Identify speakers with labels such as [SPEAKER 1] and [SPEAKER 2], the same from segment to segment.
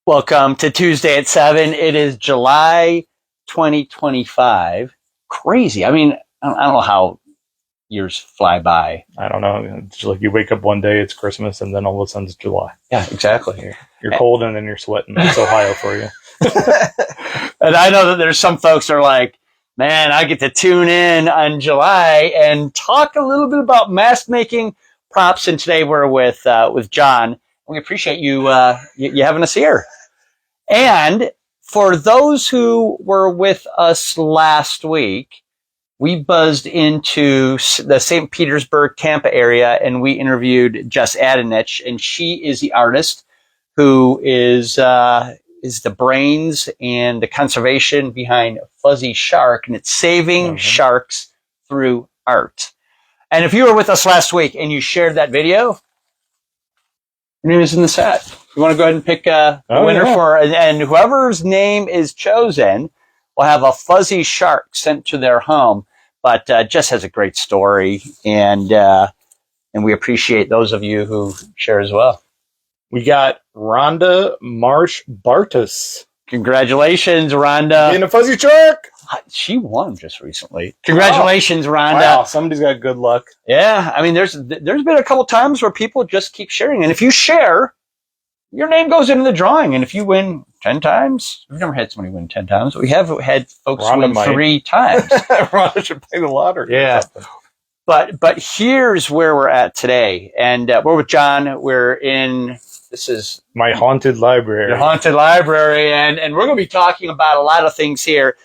[SPEAKER 1] Welcome to Tuesday at 7. It is July 2025. Crazy. I mean, I don't know how years fly by.
[SPEAKER 2] I don't know. It's just like you wake up one day, it's Christmas, and then all of a sudden it's July.
[SPEAKER 1] Yeah, exactly.
[SPEAKER 2] You're cold and then you're sweating. That's Ohio for you.
[SPEAKER 1] And I know that there's some folks that are like, man, I get to tune in on July and talk a little bit about mask making props. And today we're with John. We appreciate you having us here. And for those who were with us last week, we buzzed into the St. Petersburg, Tampa area, and we interviewed Jess Adenich, and she is the artist who is the brains and the conservation behind Fuzzy Shark, and it's saving sharks through art. And if you were with us last week and you shared that video, your name is in the set. You want to go ahead and pick a winner for, and whoever's name is chosen will have a fuzzy shark sent to their home. But Jess has a great story, and we appreciate those of you who share as well.
[SPEAKER 2] We got Rhonda Marsh Bartus.
[SPEAKER 1] Congratulations, Rhonda.
[SPEAKER 2] Being a fuzzy shark.
[SPEAKER 1] She won just recently. Congratulations, Rhonda.
[SPEAKER 2] Wow, somebody's got good luck.
[SPEAKER 1] Yeah, I mean, there's been a couple times where people just keep sharing. And if you share, your name goes into the drawing. And if you win 10 times, we've never had somebody win 10 times. We have had folks win 3 times.
[SPEAKER 2] Rhonda should play the lottery.
[SPEAKER 1] Yeah. But here's where we're at today. And we're with John. This is
[SPEAKER 2] my haunted library.
[SPEAKER 1] Your haunted library. And we're going to be talking about a lot of things here.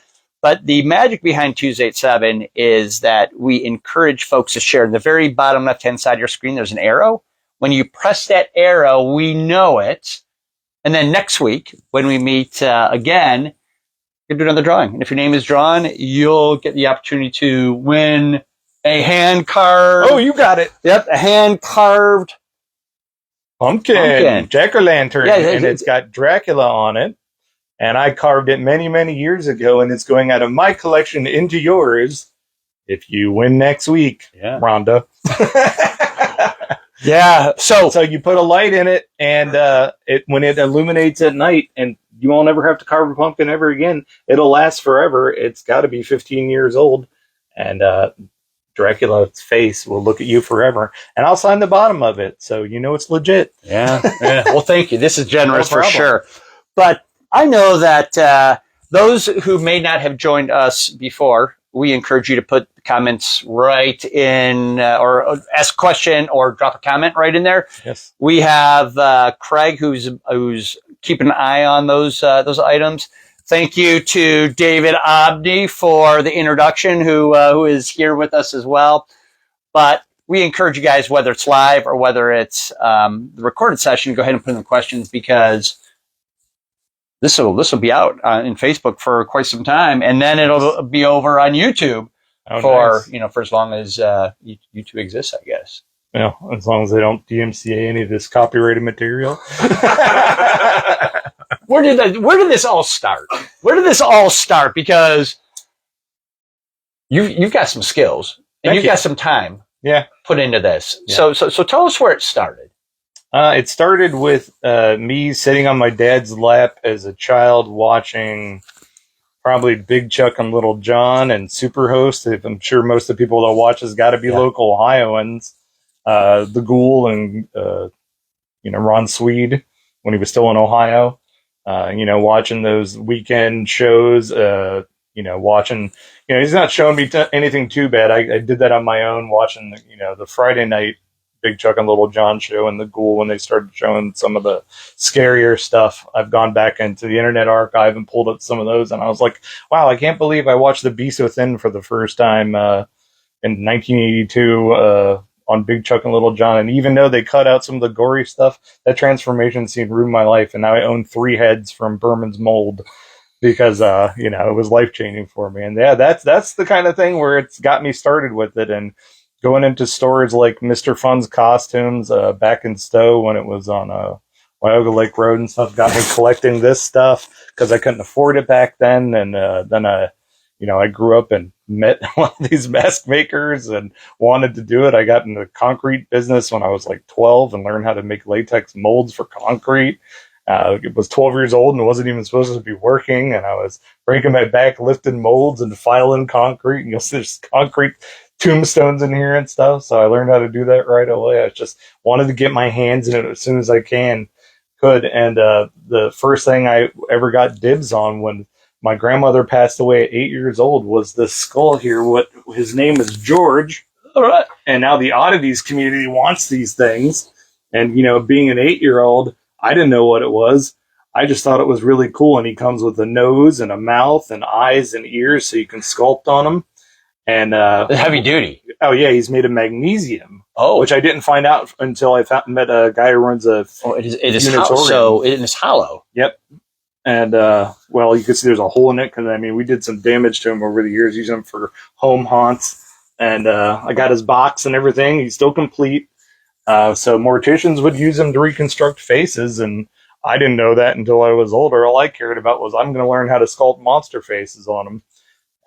[SPEAKER 1] But the magic behind Tuesday at 7 is that we encourage folks to share. In the very bottom left-hand side of your screen, there's an arrow. When you press that arrow, we know it. And then next week, when we meet again, you'll do another drawing. And if your name is drawn, you'll get the opportunity to win a hand-carved...
[SPEAKER 2] Oh, you got it.
[SPEAKER 1] Yep, a hand-carved
[SPEAKER 2] pumpkin. Jack-o'-lantern. Yeah, and it's got Dracula on it. And I carved it many, many years ago, and it's going out of my collection into yours if you win next week, Rhonda.
[SPEAKER 1] Yeah.
[SPEAKER 2] So you put a light in it, and when it illuminates at night, and you won't ever have to carve a pumpkin ever again. It'll last forever. It's got to be 15 years old, and Dracula's face will look at you forever. And I'll sign the bottom of it, so you know it's legit.
[SPEAKER 1] Yeah. Well, thank you. This is generous for sure. But I know that those who may not have joined us before, we encourage you to put comments right in, or ask a question or drop a comment right in there.
[SPEAKER 2] Yes.
[SPEAKER 1] We have Craig, who's keeping an eye on those items. Thank you to David Obney for the introduction, who is here with us as well. But we encourage you guys, whether it's live or whether it's the recorded session, go ahead and put in the questions, because this will be out in Facebook for quite some time, and then it'll be over on YouTube for as long as YouTube exists, I guess.
[SPEAKER 2] Yeah, as long as they don't DMCA any of this copyrighted material.
[SPEAKER 1] Where did this all start? Because you've got some skills and you've got some time put into this. Yeah. So tell us where it started.
[SPEAKER 2] It started with me sitting on my dad's lap as a child watching probably Big Chuck and Little John and Superhost. I'm sure most of the people that watch has got to be local Ohioans. The Ghoul and Ron Swede when he was still in Ohio. Watching those weekend shows. Watching. He's not showing me anything too bad. I did that on my own, watching the Friday night Big Chuck and Little John show and the Ghoul when they started showing some of the scarier stuff. I've gone back into the Internet Archive and pulled up some of those, and I was like, wow, I can't believe I watched The Beast Within for the first time in 1982 on Big Chuck and Little John. And even though they cut out some of the gory stuff, that transformation scene ruined my life, and now I own 3 heads from Berman's mold because it was life-changing for me. And that's the kind of thing where it's got me started with it. And going into stores like Mr. Fun's Costumes back in Stowe when it was on Wyoga Lake Road and stuff, got me collecting this stuff because I couldn't afford it back then. And then I grew up and met one of these mask makers and wanted to do it. I got in the concrete business when I was like 12 and learned how to make latex molds for concrete. It was 12 years old and wasn't even supposed to be working, and I was breaking my back lifting molds and filing concrete, and you'll see there's concrete tombstones in here and stuff. So I learned how to do that right away. I just wanted to get my hands in it as soon as I could. And the first thing I ever got dibs on when my grandmother passed away at 8 years old was this skull here. What his name is George.
[SPEAKER 1] All right.
[SPEAKER 2] And now the oddities community wants these things. And, being an 8-year-old, I didn't know what it was. I just thought it was really cool. And he comes with a nose and a mouth and eyes and ears so you can sculpt on him. And
[SPEAKER 1] heavy duty.
[SPEAKER 2] Oh, yeah, he's made of magnesium.
[SPEAKER 1] Oh.
[SPEAKER 2] Which I didn't find out until I met a guy who runs a
[SPEAKER 1] it is so it is hollow.
[SPEAKER 2] Yep. And, you can see there's a hole in it because, we did some damage to him over the years using him for home haunts. And I got his box and everything. He's still complete. So morticians would use him to reconstruct faces, and I didn't know that until I was older. All I cared about was I'm going to learn how to sculpt monster faces on them.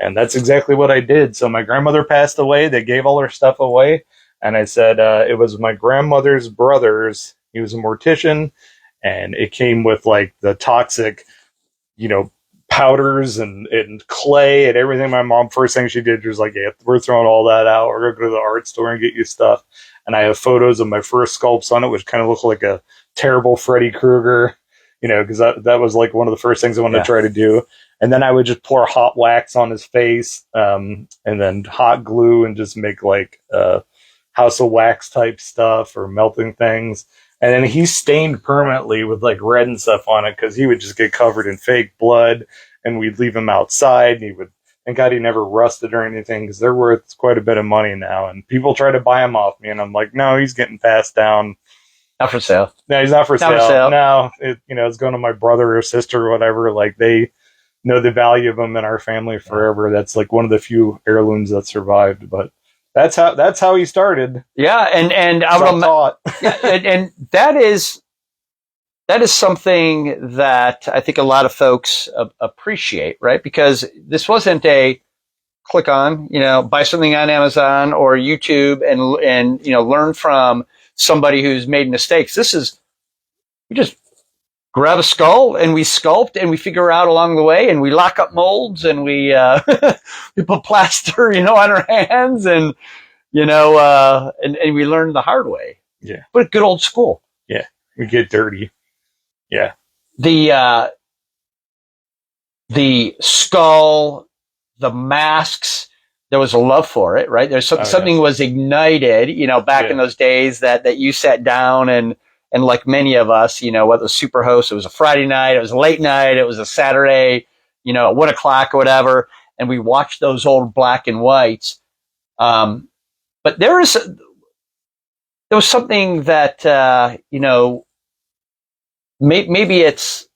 [SPEAKER 2] And that's exactly what I did. So my grandmother passed away. They gave all her stuff away. And I said it was my grandmother's brother's. He was a mortician, and it came with like the toxic, powders and clay and everything. My mom, first thing she did was like, yeah, we're throwing all that out. We're going to go to the art store and get you stuff. And I have photos of my first sculpts on it, which kind of look like a terrible Freddy Krueger, because that was like one of the first things I wanted to try to do. And then I would just pour hot wax on his face, and then hot glue and just make like House of Wax type stuff or melting things. And then he stained permanently with like red and stuff on it because he would just get covered in fake blood, and we'd leave him outside, and he would, thank God he never rusted or anything because they're worth quite a bit of money now. And people try to buy him off me, and I'm like, no, he's getting passed down.
[SPEAKER 1] Not for sale.
[SPEAKER 2] No, he's not for sale. No, it's going to my brother or sister or whatever. Like they know the value of him in our family forever. That's like one of the few heirlooms that survived, but that's how he started.
[SPEAKER 1] Yeah. And I would, and that is something that I think a lot of folks appreciate, right? Because this wasn't a click on, buy something on Amazon or YouTube and learn from somebody who's made mistakes. This is, we just grab a skull and we sculpt and we figure out along the way, and we lock up molds and we we put plaster, on our hands, and and we learn the hard way.
[SPEAKER 2] Yeah.
[SPEAKER 1] But good old school.
[SPEAKER 2] Yeah. We get dirty. Yeah.
[SPEAKER 1] The skull, the masks, there was a love for it, right? There's something was ignited, back in those days that you sat down and like many of us, whether it was Superhost, it was a Friday night, it was a late night, it was a Saturday, at 1 o'clock or whatever, and we watched those old black and whites. But there was something that, maybe it's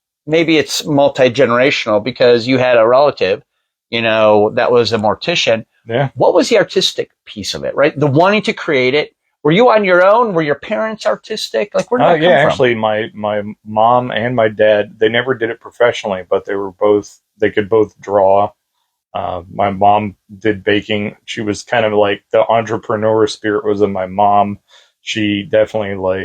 [SPEAKER 1] multi-generational because you had a relative, that was a mortician.
[SPEAKER 2] Yeah.
[SPEAKER 1] What was the artistic piece of it, right? The wanting to create it. Were you on your own? Were your parents artistic? Like, where did that come from?
[SPEAKER 2] Actually, my mom and my dad, they never did it professionally, but they could both draw. My mom did baking. She was kind of like the entrepreneur spirit was in my mom. She definitely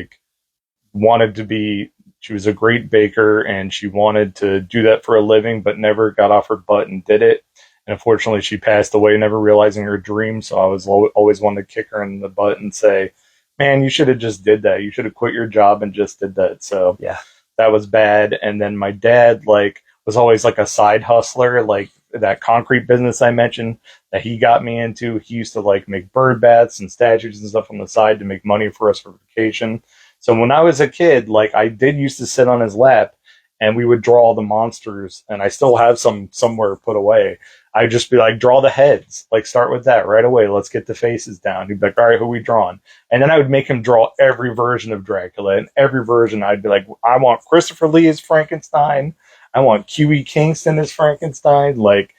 [SPEAKER 2] she was a great baker, and she wanted to do that for a living, but never got off her butt and did it. And unfortunately, she passed away, never realizing her dream. So I was always wanting to kick her in the butt and say, man, you should have just did that. You should have quit your job and just did that. So
[SPEAKER 1] yeah,
[SPEAKER 2] that was bad. And then my dad was always like a side hustler, like that concrete business I mentioned that he got me into. He used to make bird baths and statues and stuff on the side to make money for us for vacation. So when I was a kid, I did used to sit on his lap and we would draw the monsters, and I still have some somewhere put away. I'd just be like, draw the heads, start with that right away. Let's get the faces down. He'd be like, all right, who are we drawing? And then I would make him draw every version of Dracula, and every version I'd be like, I want Christopher Lee as Frankenstein. I want Q.E. Kingston as Frankenstein. I'm like,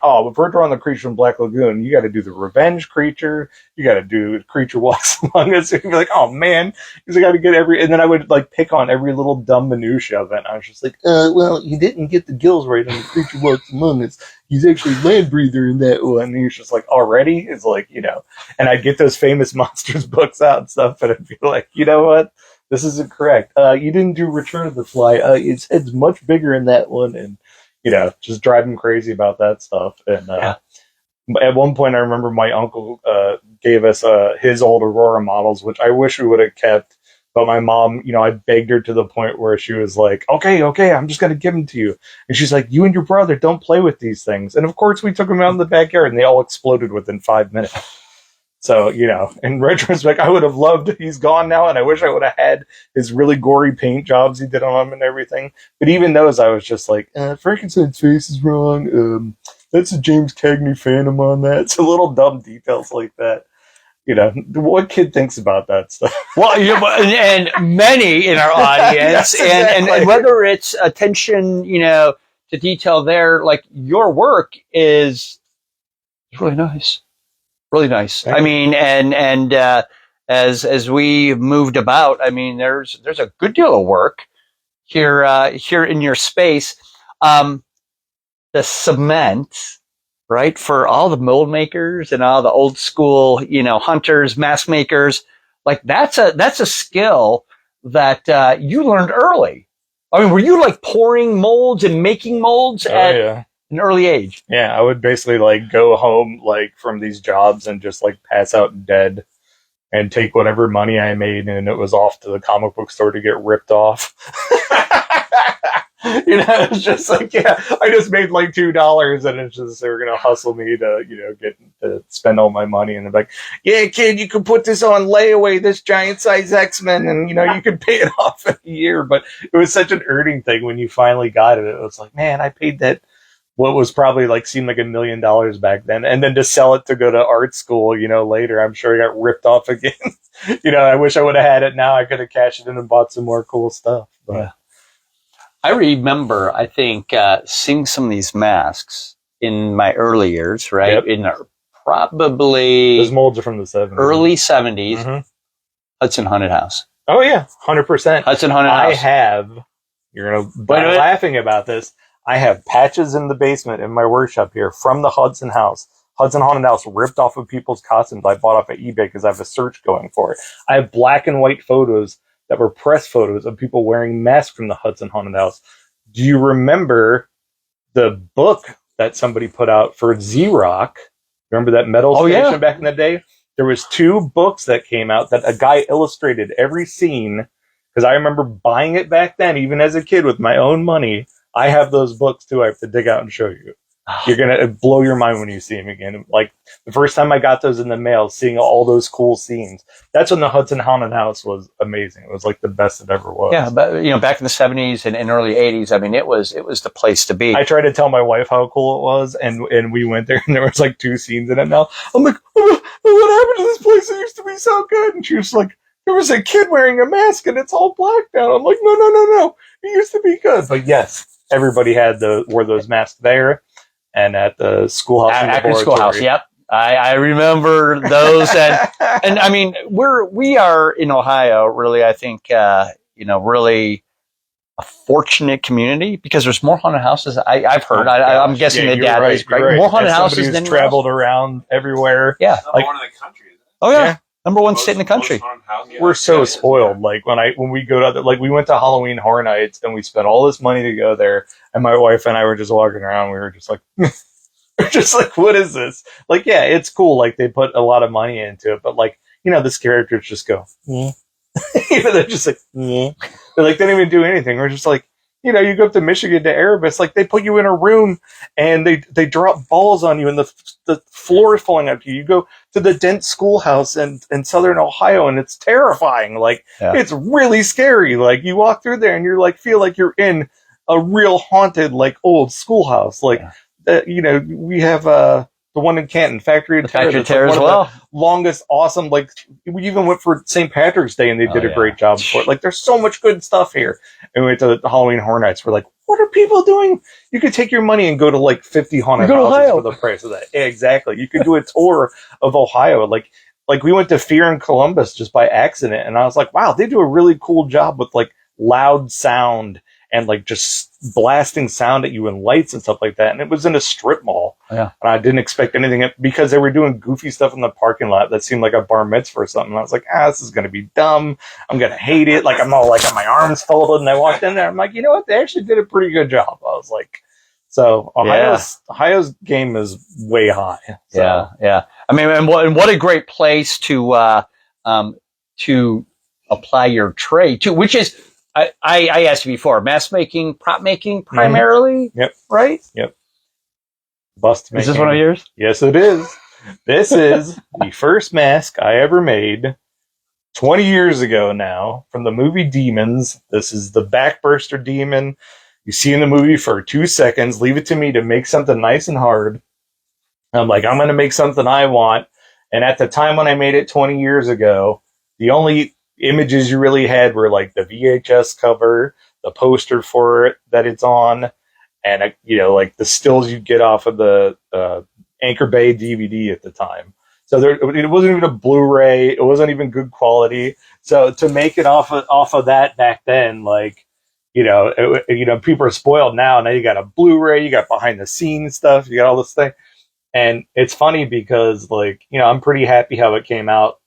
[SPEAKER 2] oh, if we're drawing the creature from Black Lagoon, you got to do the revenge creature. You got to do creature walks among us. You'd be like, oh man, because I got to get and then I would pick on every little dumb minutia of it. And I was just like, well, you didn't get the gills right on the creature walks among us. He's actually land breather in that one. And he's just like, already? It's and I'd get those famous monsters books out and stuff, and I'd be like, you know what? this isn't correct. You didn't do Return of the Fly. Its head's much bigger in that one, and just drive him crazy about that stuff. And at one point, I remember my uncle gave us his old Aurora models, which I wish we would have kept. But my mom, I begged her to the point where she was like, okay, I'm just going to give them to you. And she's like, you and your brother don't play with these things. And of course, we took them out in the backyard and they all exploded within 5 minutes. So, in retrospect, I would have loved, he's gone now, and I wish I would have had his really gory paint jobs he did on him and everything. But even those, I was just like, Frankenstein's face is wrong. That's a James Cagney Phantom on that. It's a little dumb details like that. What kid thinks about that stuff?
[SPEAKER 1] Well, and many in our audience,
[SPEAKER 2] yes, exactly.
[SPEAKER 1] and whether it's attention, to detail there, like your work is really nice, really nice.
[SPEAKER 2] Thank
[SPEAKER 1] I mean, and as we moved about, I mean, there's a good deal of work here in your space. The cement. Right, for all the mold makers and all the old school, hunters, mask makers, like that's a skill that you learned early. I mean, were you like pouring molds and making molds at an early age?
[SPEAKER 2] Yeah, I would basically like go home like from these jobs and just like pass out dead and take whatever money I made, and it was off to the comic book store to get ripped off. It's just like, I just made like $2, and it's just, they were going to hustle me to, get to spend all my money. And they're like, yeah, kid, you can put this on layaway, this giant size X-Men, and, you can pay it off in a year. But it was such an earning thing when you finally got it. It was like, man, I paid that, what was probably like, seemed like $1 million back then. And then to sell it to go to art school, later, I'm sure I got ripped off again. I wish I would have had it now. I could have cashed it in and bought some more cool stuff. But.
[SPEAKER 1] Yeah. I remember, I think, seeing some of these masks in my early years, right?
[SPEAKER 2] Yep.
[SPEAKER 1] In probably
[SPEAKER 2] those molds are from the 70s.
[SPEAKER 1] Early 70s,
[SPEAKER 2] Mm-hmm.
[SPEAKER 1] Hudson Haunted House.
[SPEAKER 2] Oh, yeah, 100%.
[SPEAKER 1] Hudson Haunted House.
[SPEAKER 2] I have, you're going to be laughing about this, I have patches in the basement in my workshop here from the Hudson Haunted House, ripped off of people's costumes I bought off of eBay because I have a search going for it. I have black and white photos that were press photos of people wearing masks from the Hudson Haunted House. Do you remember the book that somebody put out for Z-Rock? Remember that metal station back in the day? There was 2 books that came out that a guy illustrated every scene, because I remember buying it back then, even as a kid with my own money. I have those books too. I have to dig out and show you. You're going to blow your mind when you see them again. Like the first time I got those in the mail, seeing all those cool scenes. That's when the Hudson Haunted House was amazing. It was like the best it ever was.
[SPEAKER 1] Yeah, but back in the 70s and early 80s, I mean, it was the place to be.
[SPEAKER 2] I tried to tell my wife how cool it was, and we went there, and there was like 2 scenes in it now. I'm like, what happened to this place? It used to be so good. And she was like, there was a kid wearing a mask, and it's all black now. I'm like, no. It used to be good. But yes, everybody wore those masks there. And at the schoolhouse,
[SPEAKER 1] Akron Schoolhouse, yep, I remember those, and I mean, we are in Ohio, really. I think really a fortunate community because there's more haunted houses. I've heard. I'm guessing the data is great. More haunted houses than
[SPEAKER 2] traveled around everywhere.
[SPEAKER 1] Yeah,
[SPEAKER 3] like one in the country.
[SPEAKER 1] Oh yeah. Number 1 state in the country.
[SPEAKER 2] We're so spoiled. Like when we go to we went to Halloween Horror Nights and we spent all this money to go there, and my wife and I were just walking around. We were just like, what is this? Like, yeah, it's cool. Like they put a lot of money into it, but like this characters just go, they're just like, they're like they don't even do anything. We're just like, you go up to Michigan to Erebus, like they put you in a room and they drop balls on you and the floor is falling out to you. You go to the Dent Schoolhouse in Southern Ohio and it's terrifying. Like It's really scary. Like you walk through there and you're like, feel like you're in a real haunted, like old schoolhouse. Like, we have, the one in Canton, Factory of Terror.
[SPEAKER 1] Factory of Terror as well.
[SPEAKER 2] Longest, awesome. Like we even went for St. Patrick's Day, and they did a great job for it. Like there's so much good stuff here. And we went to the Halloween Horror Nights. We're like, what are people doing? You could take your money and go to like 50 haunted houses for the price of that. Yeah, exactly. You could do a tour of Ohio. Like we went to Fear in Columbus just by accident, and I was like, wow, they do a really cool job with like loud sound and like just blasting sound at you and lights and stuff like that. And it was in a strip mall.
[SPEAKER 1] Yeah.
[SPEAKER 2] And I didn't expect anything because they were doing goofy stuff in the parking lot that seemed like a bar mitzvah or something. And I was like, this is going to be dumb. I'm going to hate it. Like, I'm all like on my arms folded. And I walked in there. I'm like, you know what? They actually did a pretty good job. I was like, so Ohio's game is way high. So.
[SPEAKER 1] Yeah. I mean, and what a great place to apply your trade to, which is, I asked you before, mask making, prop making primarily?
[SPEAKER 2] Mm-hmm. Yep.
[SPEAKER 1] Right?
[SPEAKER 2] Yep. Bust making.
[SPEAKER 1] Is this one of yours?
[SPEAKER 2] Yes, it is. This is the first mask I ever made 20 years ago now from the movie Demons. This is the backburster demon you see in the movie for 2 seconds. Leave it to me to make something nice and hard. I'm like, I'm going to make something I want. And at the time when I made it 20 years ago, the only images you really had were like the VHS cover, the poster for it that it's on, and like the stills you'd get off of the Anchor Bay DVD at the time. So it wasn't even a Blu-ray. It wasn't even good quality. So to make it off of that back then, like, people are spoiled now. Now you got a Blu-ray, you got behind the scenes stuff, you got all this thing. And it's funny because, like, I'm pretty happy how it came out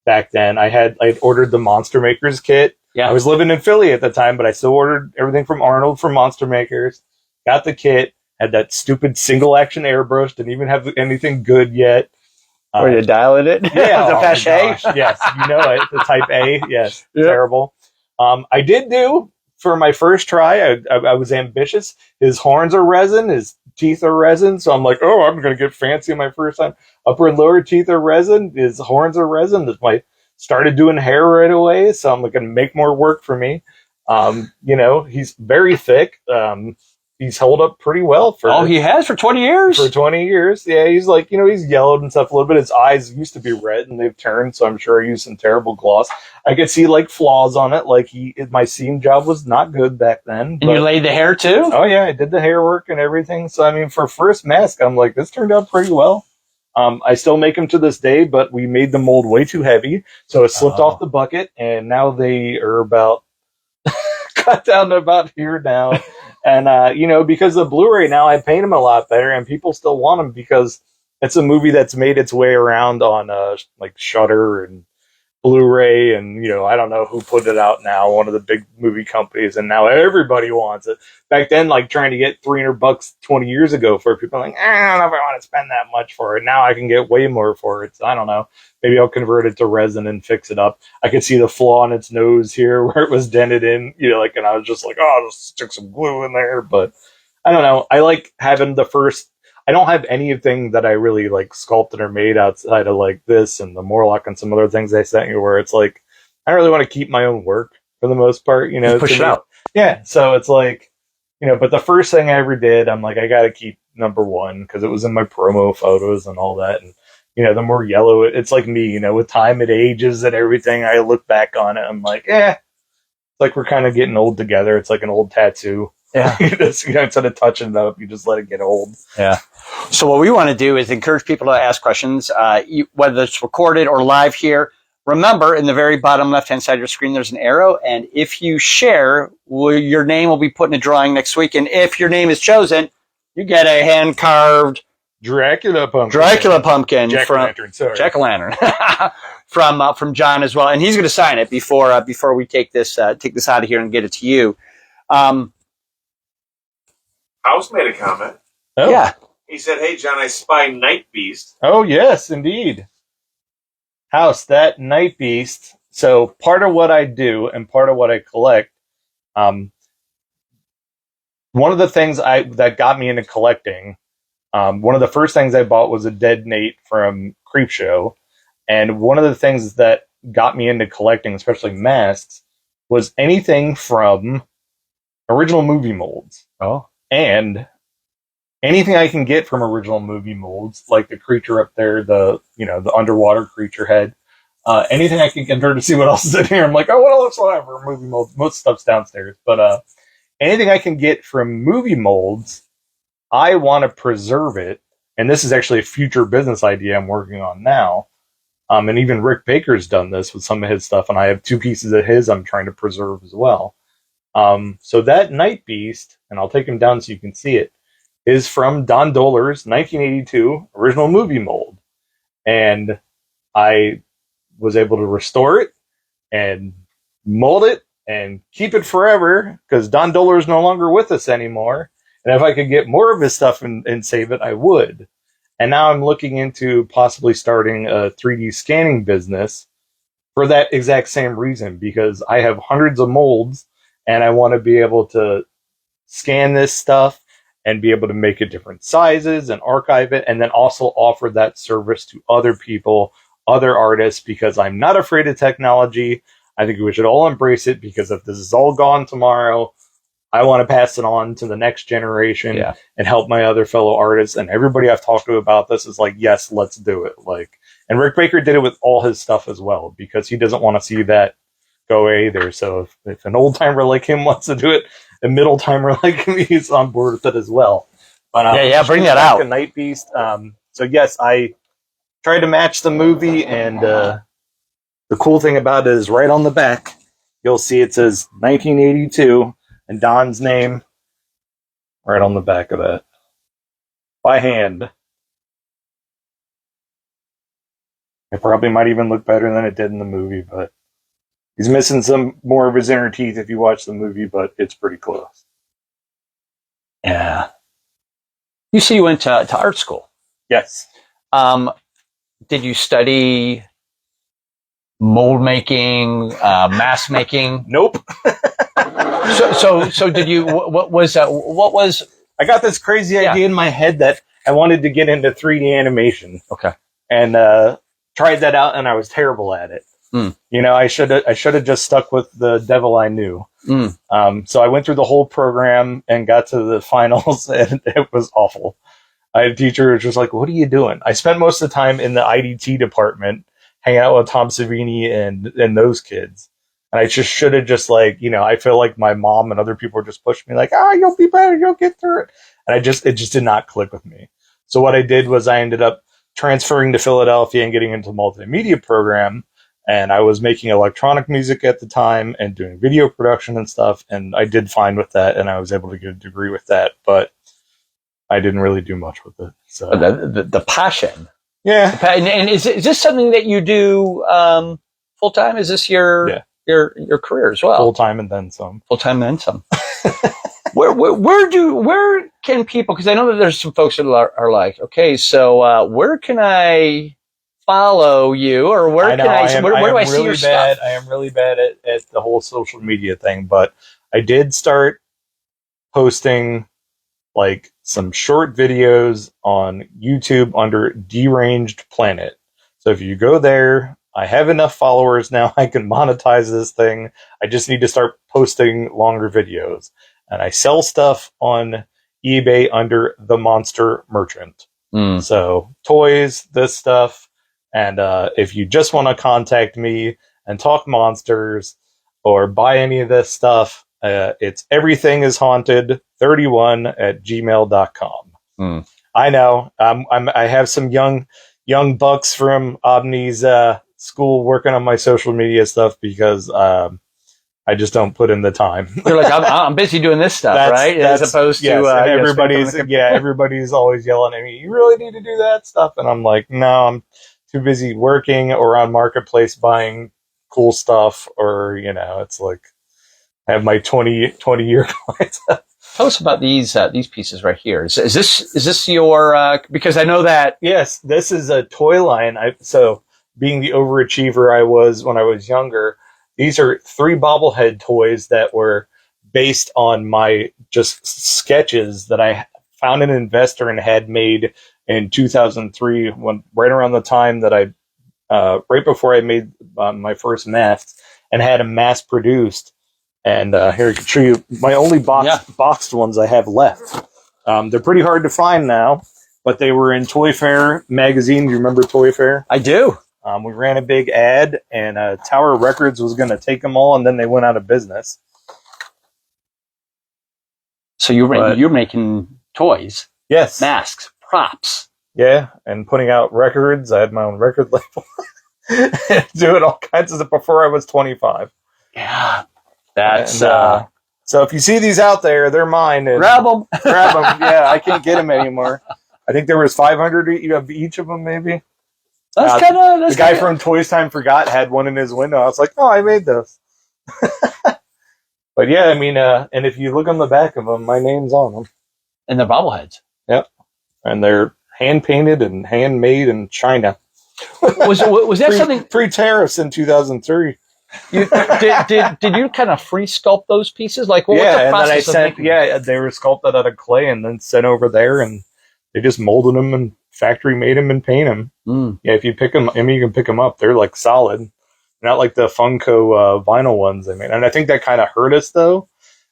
[SPEAKER 2] back then. I'd ordered the Monster Makers kit. Yeah. I was living in Philly at the time, but I still ordered everything from Arnold from Monster Makers. Got the kit, had that stupid single action airbrush, didn't even have anything good yet.
[SPEAKER 1] Were you dialing it?
[SPEAKER 2] Yeah.
[SPEAKER 1] The Fachet?
[SPEAKER 2] Yes, you know it. The Type A. Yes. Yep. Terrible. I did do, for my first try, I was ambitious. His horns are resin, his teeth are resin, so I'm like, I'm going to get fancy on my first time. Upper and lower teeth are resin, his horns are resin. Started doing hair right away, so I'm going to make more work for me. He's very thick. He's held up pretty well
[SPEAKER 1] he has for 20 years?
[SPEAKER 2] For 20 years. Yeah, he's like, he's yellowed and stuff a little bit. His eyes used to be red and they've turned, so I'm sure I used some terrible gloss. I could see like flaws on it. Like my seam job was not good back then.
[SPEAKER 1] And you laid the hair too?
[SPEAKER 2] Oh yeah, I did the hair work and everything. So I mean, for first mask, I'm like, this turned out pretty well. I still make them to this day, but we made the mold way too heavy, so it slipped off the bucket, and now they are about cut down to about here now. And because the Blu-ray now, I paint them a lot better, and people still want them because it's a movie that's made its way around on like Shudder and Blu-ray, and I don't know who put it out now, one of the big movie companies, and now everybody wants it. Back then, like trying to get $300 20 years ago for people, like, I don't know if I want to spend that much for it. Now I can get way more for it. So I don't know. Maybe I'll convert it to resin and fix it up. I could see the flaw in its nose here where it was dented in, and I was just like, I'll just stick some glue in there. But I don't know. I like having I don't have anything that I really like sculpted or made outside of like this and the Morlock and some other things I sent you where it's like, I don't really want to keep my own work for the most part,
[SPEAKER 1] Just push it out.
[SPEAKER 2] Yeah. So it's like, but the first thing I ever did, I'm like, I got to keep number one because it was in my promo photos and all that. And, the more yellow, it's like me, with time it ages and everything. I look back on it. I'm like, it's like we're kind of getting old together. It's like an old tattoo.
[SPEAKER 1] Yeah.
[SPEAKER 2] Instead of touching it up, you just let it get old.
[SPEAKER 1] Yeah. So what we want to do is encourage people to ask questions, whether it's recorded or live here. Remember, in the very bottom left-hand side of your screen, there's an arrow. And if you share, your name will be put in a drawing next week. And if your name is chosen, you get a hand-carved
[SPEAKER 2] Dracula pumpkin.
[SPEAKER 1] Jack-o'-lantern from John as well. And he's going to sign it before we take this out of here and get it to you.
[SPEAKER 3] House made a comment.
[SPEAKER 2] Oh.
[SPEAKER 1] Yeah.
[SPEAKER 3] He said, "Hey, John, I spy Night Beast."
[SPEAKER 2] Oh, yes, indeed. House, that Night Beast. So part of what I do and part of what I collect, one of the things that got me into collecting, one of the first things I bought was a Dead Nate from Creepshow. And one of the things that got me into collecting, especially masks, was anything from original movie molds.
[SPEAKER 1] Oh.
[SPEAKER 2] And anything I can get from original movie molds, like the creature up there, the underwater creature head, anything I can convert to see what else is in here. I'm like, what else will I have for movie molds? Most stuff's downstairs. But anything I can get from movie molds, I want to preserve it. And this is actually a future business idea I'm working on now. And even Rick Baker's done this with some of his stuff. And I have 2 pieces of his I'm trying to preserve as well. So that Night Beast, and I'll take him down so you can see it, is from Don Dohler's 1982 original movie mold. And I was able to restore it and mold it and keep it forever because Don Dohler is no longer with us anymore. And if I could get more of his stuff and save it, I would. And now I'm looking into possibly starting a 3D scanning business for that exact same reason, because I have hundreds of molds and I want to be able to scan this stuff and be able to make it different sizes and archive it, and then also offer that service to other people, other artists, because I'm not afraid of technology. I think we should all embrace it, because if this is all gone tomorrow, I want to pass it on to the next generation and help my other fellow artists. And everybody I've talked to about this is like, yes, let's do it. Like, and Rick Baker did it with all his stuff as well, because he doesn't want to see that go away either. So if an old timer like him wants to do it, a middle timer like me is on board with it as well. But
[SPEAKER 1] bring that out.
[SPEAKER 2] A Night Beast. So yes, I tried to match the movie, and the cool thing about it is right on the back, you'll see it says 1982 and Don's name right on the back of that by hand. It probably might even look better than it did in the movie, but he's missing some more of his inner teeth if you watch the movie, but it's pretty close.
[SPEAKER 1] Yeah. You see, you went to art school.
[SPEAKER 2] Yes.
[SPEAKER 1] Did you study mold making, mask making?
[SPEAKER 2] Nope.
[SPEAKER 1] So did you? What was?
[SPEAKER 2] I got this crazy idea in my head that I wanted to get into 3D animation.
[SPEAKER 1] Okay.
[SPEAKER 2] And tried that out, and I was terrible at it. You know, I should have just stuck with the devil I knew. So I went through the whole program and got to the finals, and it was awful. I had a teacher who was just like, "What are you doing?" I spent most of the time in the IDT department, hanging out with Tom Savini and those kids. And I just should have just like, you know, I feel like my mom and other people were just pushing me like, you'll be better, you'll get through it. And it just did not click with me. So what I did was I ended up transferring to Philadelphia and getting into the multimedia program. And I was making electronic music at the time and doing video production and stuff. And I did fine with that. And I was able to get a degree with that. But I didn't really do much with it. So
[SPEAKER 1] the passion.
[SPEAKER 2] Yeah.
[SPEAKER 1] And is this something that you do full time? Is this your career as well?
[SPEAKER 2] Full time and then some.
[SPEAKER 1] Full time and then some. Where can people? Because I know that there's some folks that are like, okay, so where can I follow you, or where do I see your stuff?
[SPEAKER 2] I am really bad at the whole social media thing, but I did start posting like some short videos on YouTube under Deranged Planet. So if you go there, I have enough followers now, I can monetize this thing. I just need to start posting longer videos. And I sell stuff on eBay under The Monster Merchant. So toys, this stuff. And if you just want to contact me and talk monsters or buy any of this stuff, it's everythingishaunted31@gmail.com. I know. I have some young bucks from Omni's school working on my social media stuff because I just don't put in the time.
[SPEAKER 1] You're like, I'm busy doing this stuff, right? As opposed to
[SPEAKER 2] everybody's always yelling at me, you really need to do that stuff. And I'm like, no, I'm too busy working or on Marketplace buying cool stuff, or, you know, it's like I have my 20-year clients.
[SPEAKER 1] Tell us about these pieces right here. Is this your? Because I know that.
[SPEAKER 2] Yes, this is a toy line. So being the overachiever I was when I was younger, these are 3 bobblehead toys that were based on my just sketches that I found an investor and had made in 2003, right around the time that right before I made my first masks and had them mass produced. And here I can show you my only boxed ones I have left. They're pretty hard to find now, but they were in Toy Fair magazine. Do you remember Toy Fair?
[SPEAKER 1] I do.
[SPEAKER 2] We ran a big ad, and Tower Records was going to take them all, and then they went out of business.
[SPEAKER 1] So you're making toys,
[SPEAKER 2] yes,
[SPEAKER 1] masks, props,
[SPEAKER 2] yeah, and putting out records. I had my own record label, doing all kinds of stuff before I was 25.
[SPEAKER 1] Yeah.
[SPEAKER 2] So if you see these out there, they're mine. And
[SPEAKER 1] Grab them.
[SPEAKER 2] grab them. Yeah, I can't get them anymore. I think there was 500 of each of them, maybe.
[SPEAKER 1] That's kind of
[SPEAKER 2] the guy from Toys Time Forgot had one in his window. I was like, oh, I made those. But yeah, I mean, and if you look on the back of them, my name's on them.
[SPEAKER 1] And the bobbleheads.
[SPEAKER 2] Yep, and they're hand painted and handmade in China.
[SPEAKER 1] Was that something?
[SPEAKER 2] Pre-tariffs in 2003.
[SPEAKER 1] Did you kind of free sculpt those pieces? Like, what's the process of making them?
[SPEAKER 2] They were sculpted out of clay and then sent over there, and they just molded them and factory made them and paint them.
[SPEAKER 1] Mm.
[SPEAKER 2] Yeah, if you pick them, I mean, you can pick them up. They're like solid, not like the Funko vinyl ones. I mean, and I think that kind of hurt us though.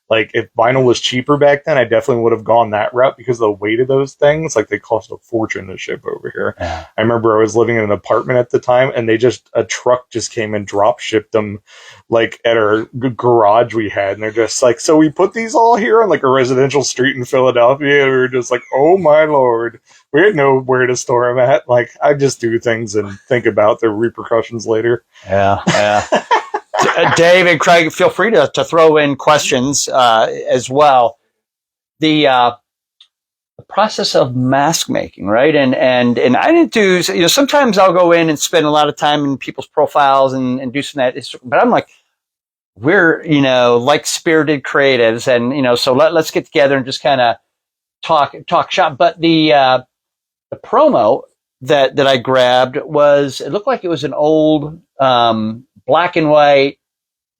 [SPEAKER 2] Like if vinyl was cheaper back then, I definitely would have gone that route because of the weight of those things. Like they cost a fortune to ship over here.
[SPEAKER 1] Yeah.
[SPEAKER 2] I remember I was living in an apartment at the time, and a truck just came and drop shipped them, like at our garage we had, and they're just like, so we put these all here on like a residential street in Philadelphia. And we were just like, oh my lord, we had nowhere to store them at. Like I just do things and think about the repercussions later.
[SPEAKER 1] Yeah. Dave and Craig, feel free to throw in questions as well. The process of mask making, right? And I didn't do, sometimes I'll go in and spend a lot of time in people's profiles and do some of that. But I'm like, we're, like spirited creatives, and, so let's get together and just kind of talk shop. But the promo that I grabbed it looked like it was an old black and white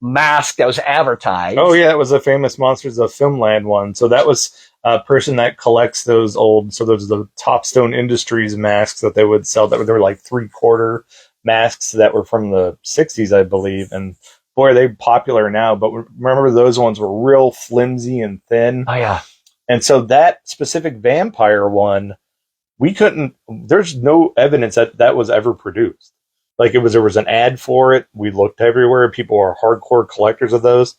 [SPEAKER 1] mask that was advertised.
[SPEAKER 2] Oh yeah, it was a famous Monsters of Filmland one. So that was a person that collects those old. So those are the Topstone Industries masks that they would sell. They were like 3/4 masks that were from the '60s, I believe. And boy, are they popular now. But remember, those ones were real flimsy and thin.
[SPEAKER 1] Oh yeah.
[SPEAKER 2] And so that specific vampire one, we couldn't. There's no evidence that was ever produced. Like there was an ad for it. We looked everywhere. People are hardcore collectors of those.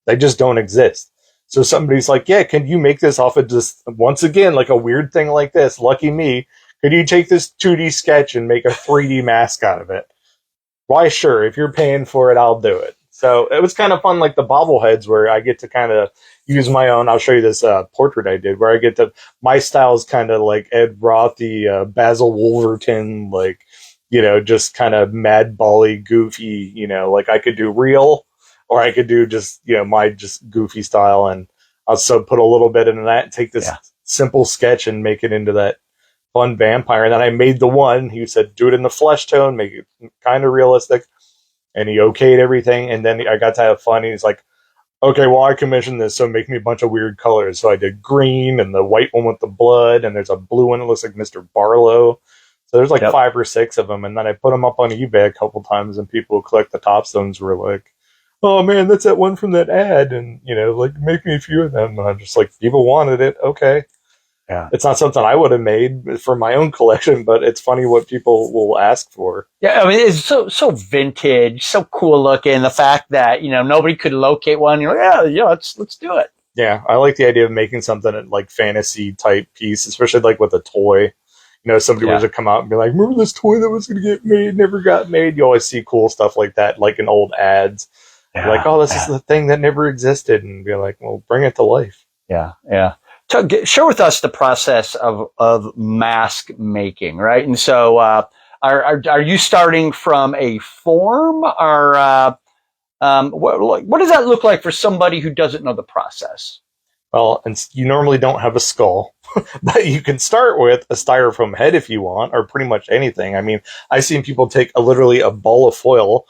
[SPEAKER 2] They just don't exist. So somebody's like, yeah, can you make this off of just, once again, like a weird thing like this? Lucky me. Could you take this 2D sketch and make a 3D mask out of it? Why, sure. If you're paying for it, I'll do it. So it was kind of fun, like the bobbleheads where I get to kind of use my own. I'll show you this portrait I did where I get to, my style is kind of like Ed Roth, the Basil Wolverton, like, just kind of mad bally, goofy, like I could do real or I could do just, my just goofy style. And I'll so put a little bit into that and take this simple sketch and make it into that fun vampire. And then I made the one, he said, do it in the flesh tone, make it kind of realistic. And he okayed everything. And then I got to have fun. He's like, okay, well, I commissioned this, so make me a bunch of weird colors. So I did green and the white one with the blood. And there's a blue one that looks like Mr. Barlow. So there's like 5 or 6 of them, and then I put them up on eBay a couple times, and people who collect the Topstones were like, "Oh man, that's that one from that ad," and like make me a few of them. And I'm just like, people wanted it, okay.
[SPEAKER 1] Yeah,
[SPEAKER 2] it's not something I would have made for my own collection, but it's funny what people will ask for.
[SPEAKER 1] Yeah, I mean it's so vintage, so cool looking. The fact that nobody could locate one, you're like, yeah, let's do it.
[SPEAKER 2] Yeah, I like the idea of making something like fantasy type piece, especially like with a toy. Somebody was to come out and be like, remember this toy that was going to get made, never got made? You always see cool stuff like that, like in old ads. Yeah, like, oh, this is the thing that never existed. And be like, well, bring it to life.
[SPEAKER 1] Yeah. Share with us the process of mask making, right? And so are you starting from a form? Or what does that look like for somebody who doesn't know the process?
[SPEAKER 2] Well, and you normally don't have a skull, but you can start with a styrofoam head if you want, or pretty much anything. I mean, I've seen people take literally a ball of foil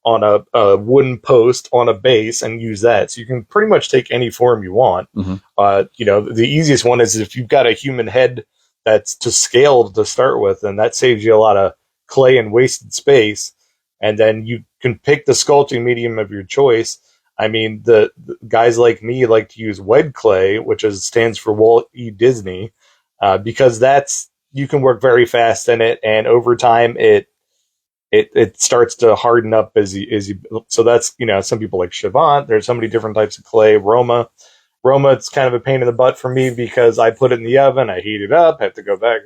[SPEAKER 2] on a wooden post on a base and use that. So you can pretty much take any form you want. Mm-hmm. The easiest one is if you've got a human head that's to scale to start with, and that saves you a lot of clay and wasted space. And then you can pick the sculpting medium of your choice. I mean, the guys like me like to use wed clay, which stands for Walt E. Disney, because you can work very fast in it, and over time it starts to harden up as you. So that's some people like Chivant. There's so many different types of clay. Roma, it's kind of a pain in the butt for me because I put it in the oven, I heat it up, have to go back.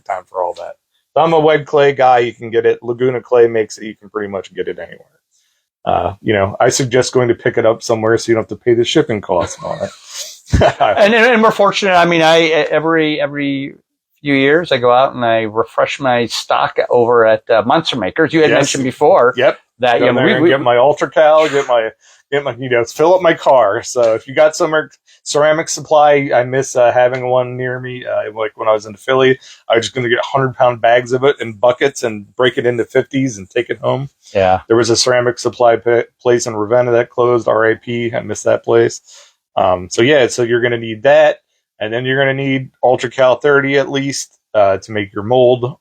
[SPEAKER 2] Time for all that. So I'm a wed clay guy. You can get it. Laguna clay makes it. You can pretty much get it anywhere. I suggest going to pick it up somewhere so you don't have to pay the shipping costs on it.
[SPEAKER 1] and we're fortunate. I mean, I every few years I go out and I refresh my stock over at Monster Makers. You had mentioned before.
[SPEAKER 2] Yep.
[SPEAKER 1] That
[SPEAKER 2] we get my UltraCal, get my fill up my car. So if you got some ceramic supply, I miss having one near me. Like when I was in Philly, I was just going to get 100-pound bags of it in buckets and break it into 50s and take it home.
[SPEAKER 1] Yeah.
[SPEAKER 2] There was a ceramic supply place in Ravenna that closed. RIP. I miss that place. So you're going to need that, and then you're going to need UltraCal 30 at least to make your mold.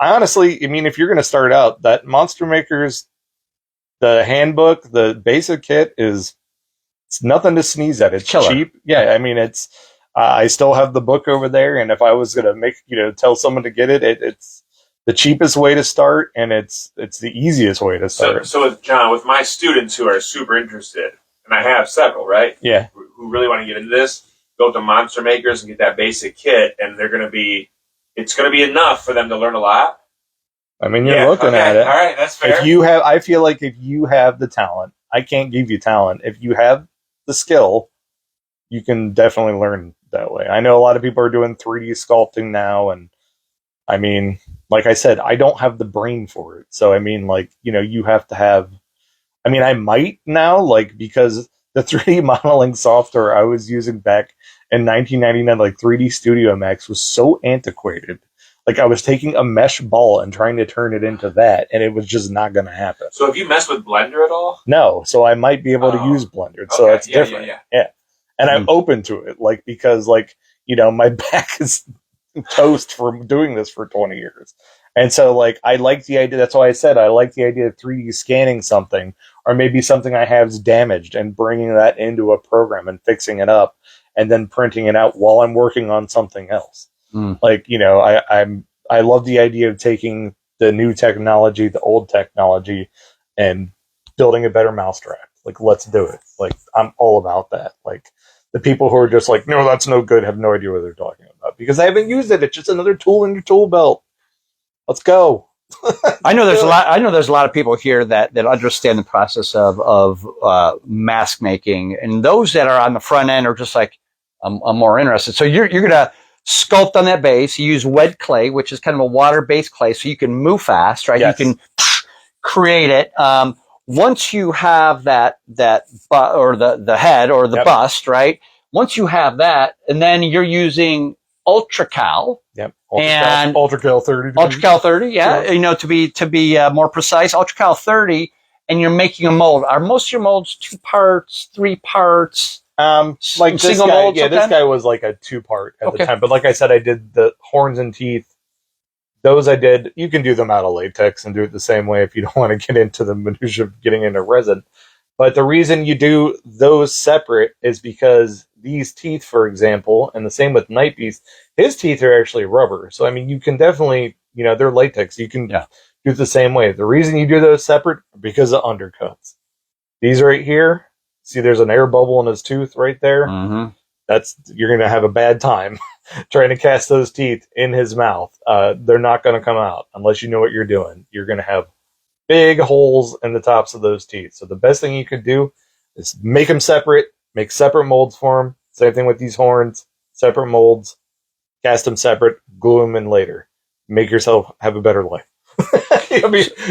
[SPEAKER 2] I honestly, if you're going to start out, that Monster Makers, the handbook, the basic kit it's nothing to sneeze at. It's
[SPEAKER 1] killer.
[SPEAKER 2] Cheap. Yeah, it's. I still have the book over there, and if I was going to tell someone to get it, it's the cheapest way to start, and it's the easiest way to start.
[SPEAKER 3] So with John, with my students who are super interested, and I have several, right?
[SPEAKER 2] Yeah.
[SPEAKER 3] Who really want to get into this, go to Monster Makers and get that basic kit, and it's going to be enough for them to learn a lot.
[SPEAKER 2] You're looking at it.
[SPEAKER 3] All right, that's fair.
[SPEAKER 2] I feel like if you have the talent, I can't give you talent. If you have the skill, you can definitely learn that way. I know a lot of people are doing 3D sculpting now, and like I said, I don't have the brain for it. So you have to have. I might now, because the 3D modeling software I was using back in 1999, like 3D Studio Max, was so antiquated. Like I was taking a mesh ball and trying to turn it into that, and it was just not going to happen.
[SPEAKER 3] So have you messed with Blender at all?
[SPEAKER 2] No, so I might be able to use Blender. So it's different. Yeah. And I'm open to it, because my back is toast from doing this for 20 years. And so I like the idea. That's why I said I like the idea of 3D scanning something, or maybe something I have is damaged, and bringing that into a program and fixing it up, and then printing it out while I'm working on something else. I love the idea of taking the new technology, the old technology, and building a better mousetrap. Let's do it. I'm all about that. The people who are just no, that's no good, have no idea what they're talking about because they haven't used it. It's just another tool in your tool belt. Let's go.
[SPEAKER 1] I know there's a lot of people here that understand the process of mask making, and those that are on the front end are just I'm more interested. So you're gonna sculpt on that base. You use wet clay, which is kind of a water-based clay, so you can move fast, right?
[SPEAKER 2] Yes.
[SPEAKER 1] You can create it. Once you have that or the head or the bust, right? Once you have that, and then you're using UltraCal.
[SPEAKER 2] Yep.
[SPEAKER 1] And
[SPEAKER 2] UltraCal 30.
[SPEAKER 1] UltraCal 30, yeah. To be more precise, UltraCal 30, and you're making a mold. Are most of your molds 2 parts, 3 parts?
[SPEAKER 2] Single mold. Yeah, this guy was a 2-part at the time. But like I said, I did the horns and teeth. Those I did. You can do them out of latex and do it the same way if you don't want to get into the minutia of getting into resin. But the reason you do those separate is because these teeth, for example, and the same with Night Beast, his teeth are actually rubber. So, you can definitely, they're latex. You can do it the same way. The reason you do those separate, because of undercuts. These right here, see there's an air bubble in his tooth right there.
[SPEAKER 1] Mm-hmm.
[SPEAKER 2] You're going to have a bad time trying to cast those teeth in his mouth. They're not going to come out unless you know what you're doing. You're going to have big holes in the tops of those teeth. So the best thing you could do is make them separate, make separate molds for them. Same thing with these horns, separate molds, cast them separate, glue them in later. Make yourself have a better life.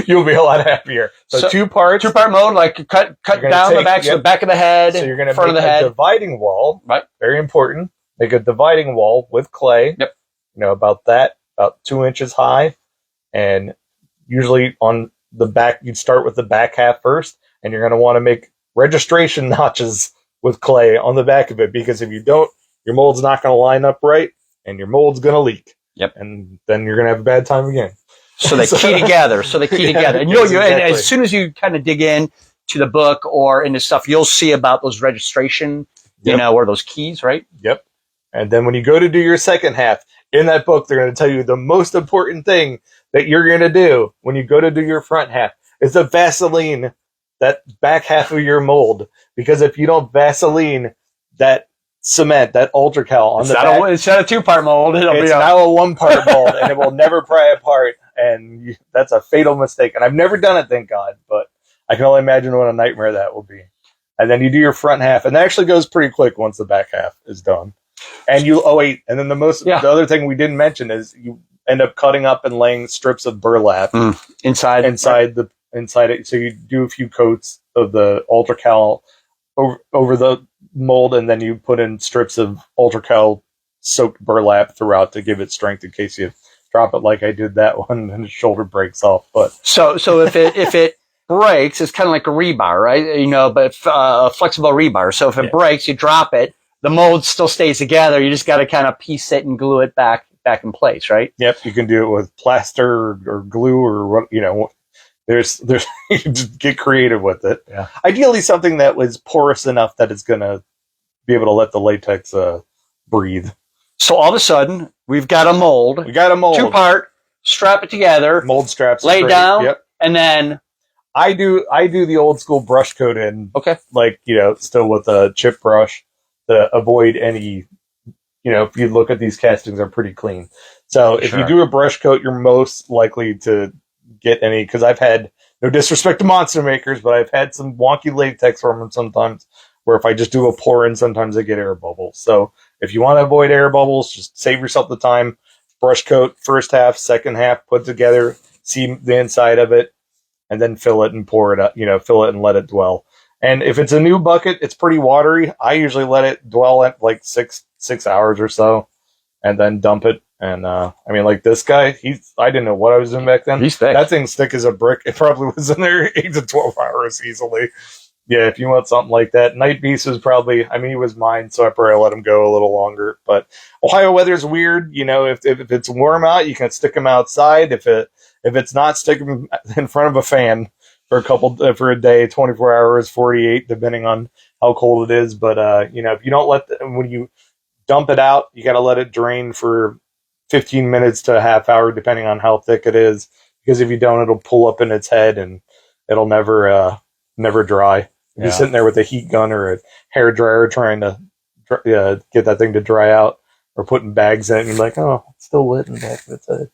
[SPEAKER 2] You'll be a lot happier. So 2-part
[SPEAKER 1] mold, cut down the back of the head,
[SPEAKER 2] so you're going to
[SPEAKER 1] front
[SPEAKER 2] make
[SPEAKER 1] of the head.
[SPEAKER 2] A dividing wall,
[SPEAKER 1] right?
[SPEAKER 2] Very important. Make a dividing wall with clay.
[SPEAKER 1] Yep.
[SPEAKER 2] About 2 inches high, and usually on the back, you'd start with the back half first, and you're going to want to make registration notches with clay on the back of it, because if you don't, your mold's not going to line up right, and your mold's going to leak.
[SPEAKER 1] Yep.
[SPEAKER 2] And then you're going to have a bad time again.
[SPEAKER 1] So they key together. And
[SPEAKER 2] Exactly.
[SPEAKER 1] And as soon as you kind of dig in to the book or into stuff, you'll see about those registration, or those keys, right?
[SPEAKER 2] Yep. And then when you go to do your second half, in that book, they're going to tell you the most important thing that you're going to do when you go to do your front half is to Vaseline that back half of your mold. Because if you don't Vaseline that cement, that UltraCal on the back,
[SPEAKER 1] it's not a 2-part mold.
[SPEAKER 2] It's now a 1-part mold, and it will never pry apart. And that's a fatal mistake. And I've never done it, thank God. But I can only imagine what a nightmare that will be. And then you do your front half, and that actually goes pretty quick once the back half is done. And and then the other thing we didn't mention is you end up cutting up and laying strips of burlap inside it. So you do a few coats of the ultracal over the mold, and then you put in strips of ultracal soaked burlap throughout to give it strength in case you drop it like I did that one and the shoulder breaks off. But
[SPEAKER 1] so if it breaks, it's kind of like a rebar, right? But a flexible rebar. So if it breaks, you drop it. The mold still stays together. You just got to kind of piece it and glue it back in place, right?
[SPEAKER 2] Yep, you can do it with plaster or glue or what. There's you just get creative with it.
[SPEAKER 1] Yeah.
[SPEAKER 2] Ideally, something that was porous enough that it's going to be able to let the latex breathe.
[SPEAKER 1] So all of a sudden, we've got a mold.
[SPEAKER 2] We got a mold.
[SPEAKER 1] 2-part. Strap it together.
[SPEAKER 2] Mold straps.
[SPEAKER 1] Lay down. Yep. And then
[SPEAKER 2] I do the old school brush coat in.
[SPEAKER 1] Okay.
[SPEAKER 2] Still with a chip brush to avoid any. If you look at these castings, are pretty clean. So if you do a brush coat, you're most likely to get any, because I've had, no disrespect to monster makers, but I've had some wonky latex from them sometimes, where if I just do a pour in, sometimes I get air bubbles. So if you want to avoid air bubbles, just save yourself the time. Brush coat, first half, second half, put together, see the inside of it, and then fill it and pour it up, fill it and let it dwell. And if it's a new bucket, it's pretty watery. I usually let it dwell at like 6 hours or so, and then dump it. And like this guy, I didn't know what I was doing back then.
[SPEAKER 1] He's thick.
[SPEAKER 2] That thing's thick as a brick. It probably was in there 8 to 12 hours easily. Yeah, if you want something like that. Night Beast was probably, he was mine, so I probably let him go a little longer. But Ohio weather's weird. If it's warm out, you can stick them outside. If it's not, stick them in front of a fan for a day, 24 hours, 48, depending on how cold it is. But if you don't when you dump it out, you got to let it drain for 15 minutes to a half hour, depending on how thick it is. Because if you don't, it'll pull up in its head and it'll never dry. If you're sitting there with a heat gun or a hair dryer trying to get that thing to dry out, or putting bags in it, and you're like, oh, it's still lit in the back of its head.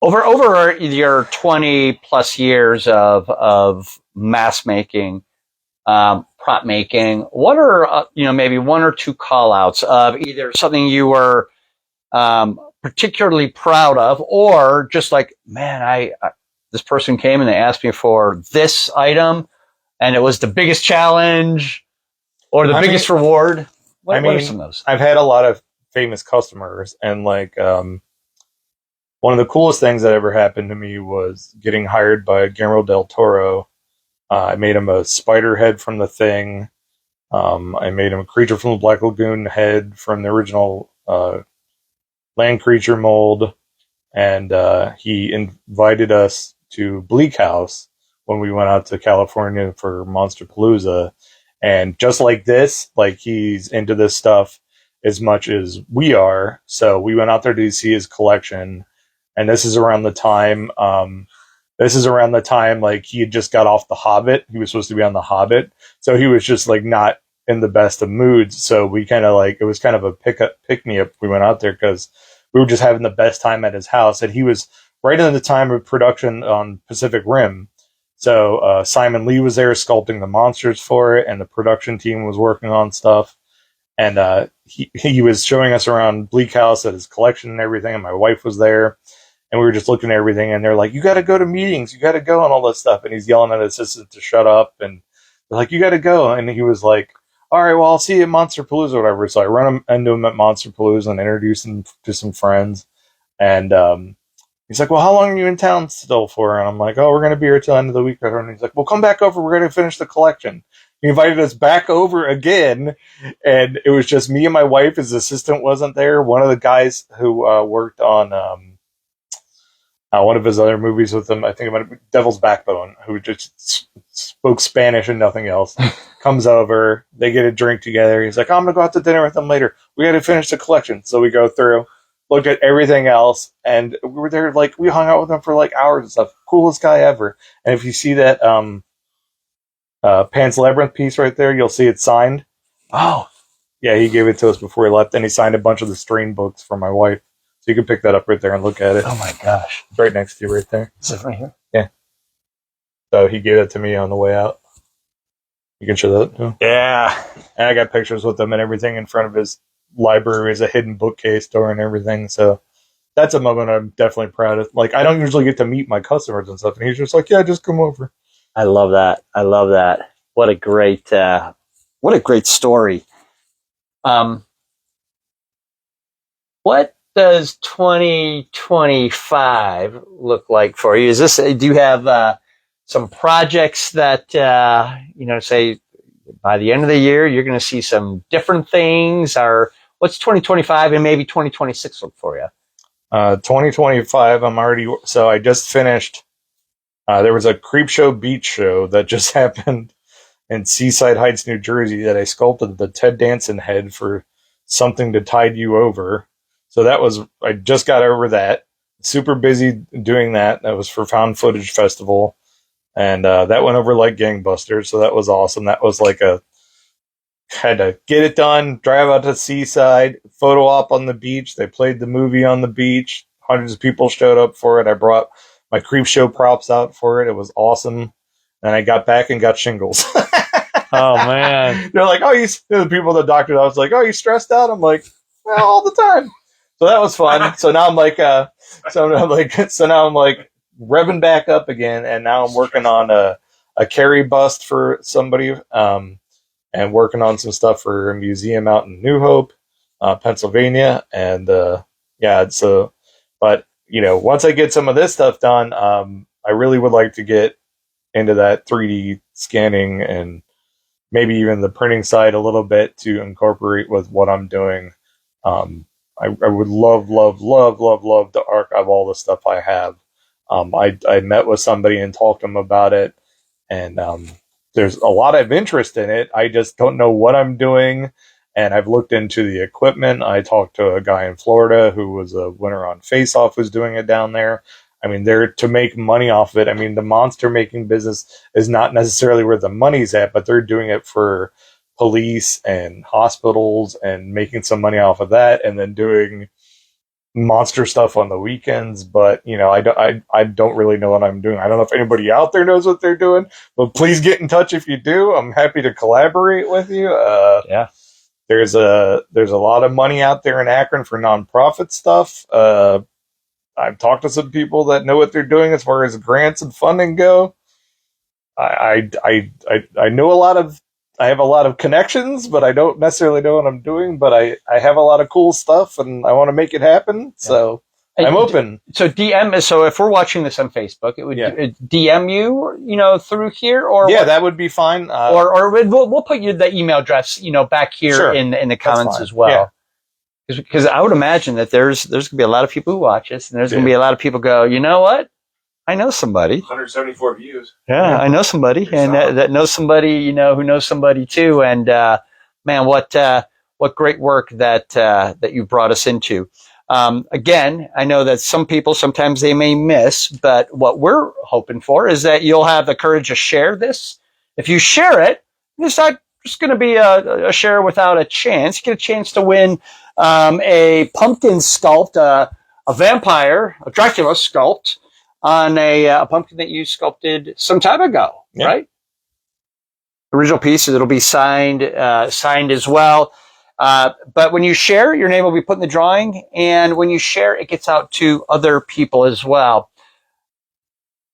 [SPEAKER 1] Over your 20 plus years of mask making, prop making, what are maybe one or two call outs of either something you were particularly proud of, or just like, man, I this person came and they asked me for this item and it was the biggest challenge or the biggest reward? What are some of those?
[SPEAKER 2] I've had a lot of famous customers, and one of the coolest things that ever happened to me was getting hired by Guillermo del Toro. I made him a spider head from The Thing. I made him a creature from the Black Lagoon head from the original land creature mold. And he invited us to Bleak House when we went out to California for Monsterpalooza. And just like this, he's into this stuff as much as we are. So we went out there to see his collection. And this is around the time he had just got off The Hobbit. He was supposed to be on The Hobbit. So he was just not in the best of moods. So we kind of it was kind of a pick me up. We went out there because we were just having the best time at his house. And he was right in the time of production on Pacific Rim. So Simon Lee was there sculpting the monsters for it, and the production team was working on stuff. And he was showing us around Bleak House at his collection and everything, and my wife was there. And we were just looking at everything, and they're like, you got to go to meetings, you got to go, and all this stuff. And he's yelling at his assistant to shut up, and they're like, you got to go. And he was like, all right, well, I'll see you at Monsterpalooza or whatever. So I run into him at Monsterpalooza and introduce him to some friends. And he's like, well, how long are you in town still for? And I'm like, oh, we're going to be here till the end of the week. And he's like, well, come back over. We're going to finish the collection. He invited us back over again, and it was just me and my wife. His assistant wasn't there. One of the guys who worked on one of his other movies with him, I think about Devil's Backbone, who just spoke Spanish and nothing else, comes over. They get a drink together. He's like, oh, I'm going to go out to dinner with them later. We got to finish the collection. So we go through, looked at everything else, and we were there, we hung out with him for hours and stuff. Coolest guy ever. And if you see that Pan's Labyrinth piece right there, you'll see it signed.
[SPEAKER 1] Oh.
[SPEAKER 2] Yeah, he gave it to us before he left, and he signed a bunch of the Strain books for my wife. So you can pick that up right there and look at it.
[SPEAKER 1] Oh my gosh.
[SPEAKER 2] It's right next to you right there.
[SPEAKER 1] Is it right here?
[SPEAKER 2] Yeah. So he gave it to me on the way out. You can show that too.
[SPEAKER 1] Yeah.
[SPEAKER 2] And I got pictures with him and everything in front of his library as a hidden bookcase door and everything. So that's a moment I'm definitely proud of. Like, I don't usually get to meet my customers and stuff, and he's just like, "Yeah, just come over."
[SPEAKER 1] I love that. I love that. What a great story. What does 2025 look like for you? Do you have some projects that, say by the end of the year, you're going to see some different things, or what's 2025 and maybe 2026 look for you?
[SPEAKER 2] 2025, I just finished. There was a Creepshow Beach show that just happened in Seaside Heights, New Jersey, that I sculpted the Ted Danson head for Something to Tide You Over. So I just got over that. Super busy doing that. That was for Found Footage Festival. And that went over like gangbusters. So that was awesome. That was like had to get it done, drive out to Seaside, photo op on the beach. They played the movie on the beach. Hundreds of people showed up for it. I brought my Creepshow props out for it. It was awesome. And I got back and got shingles.
[SPEAKER 1] Oh, man.
[SPEAKER 2] They're like, the people, the doctor, I was like, "Oh, you stressed out?" I'm like, "Well, all the time." So that was fun. So now I'm like, revving back up again. And now I'm working on a Carrie bust for somebody, and working on some stuff for a museum out in New Hope, Pennsylvania. And, but once I get some of this stuff done, I really would like to get into that 3D scanning and maybe even the printing side a little bit to incorporate with what I'm doing. I would love to archive all the stuff I have. I met with somebody and talked to them about it, and there's a lot of interest in it. I just don't know what I'm doing, and I've looked into the equipment. I talked to a guy in Florida who was a winner on Face Off, who's doing it down there. I mean, they're to make money off of it. I mean, the monster making business is not necessarily where the money's at, but they're doing it for police and hospitals and making some money off of that, and then doing monster stuff on the weekends. But I don't really know what I'm doing. I don't know if anybody out there knows what they're doing, but please get in touch if you do. I'm happy to collaborate with you.
[SPEAKER 1] Yeah.
[SPEAKER 2] There's a lot of money out there in Akron for nonprofit stuff. I've talked to some people that know what they're doing as far as grants and funding go. I know I have a lot of connections, but I don't necessarily know what I'm doing. But I have a lot of cool stuff, and I want to make it happen. So I'm open.
[SPEAKER 1] So if we're watching this on Facebook, it would DM you, through here, or
[SPEAKER 2] that would be fine.
[SPEAKER 1] Or we'll put you the email address, back here in the comments as well. Yeah. Because I would imagine that there's going to be a lot of people who watch this, and there's going to be a lot of people go, you know what? I know somebody.
[SPEAKER 3] 174 views.
[SPEAKER 1] Yeah, I know somebody, and that knows somebody, who knows somebody too. And man, what great work that you brought us into. Again, I know that some people sometimes they may miss, but what we're hoping for is that you'll have the courage to share this. If you share it, it's not just going to be a share without a chance. You get a chance to win a pumpkin sculpt, a vampire, a Dracula sculpt on a pumpkin that you sculpted some time ago, right? Original piece, it'll be signed as well. But when you share, your name will be put in the drawing, and when you share, it gets out to other people as well.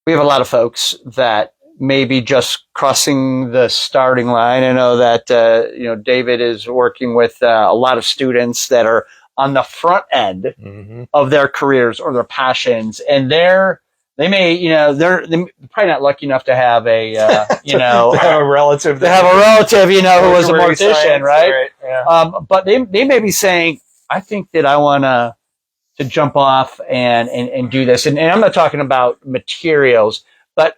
[SPEAKER 1] We have a lot of folks that may be just crossing the starting line. I know that David is working with a lot of students that are on the front end of their careers or their passions, and they're probably not lucky enough to have a
[SPEAKER 2] to have a relative
[SPEAKER 1] who was a mortician, right? Yeah. But they may be saying, I think that I want to jump off and do this, and I'm not talking about materials, but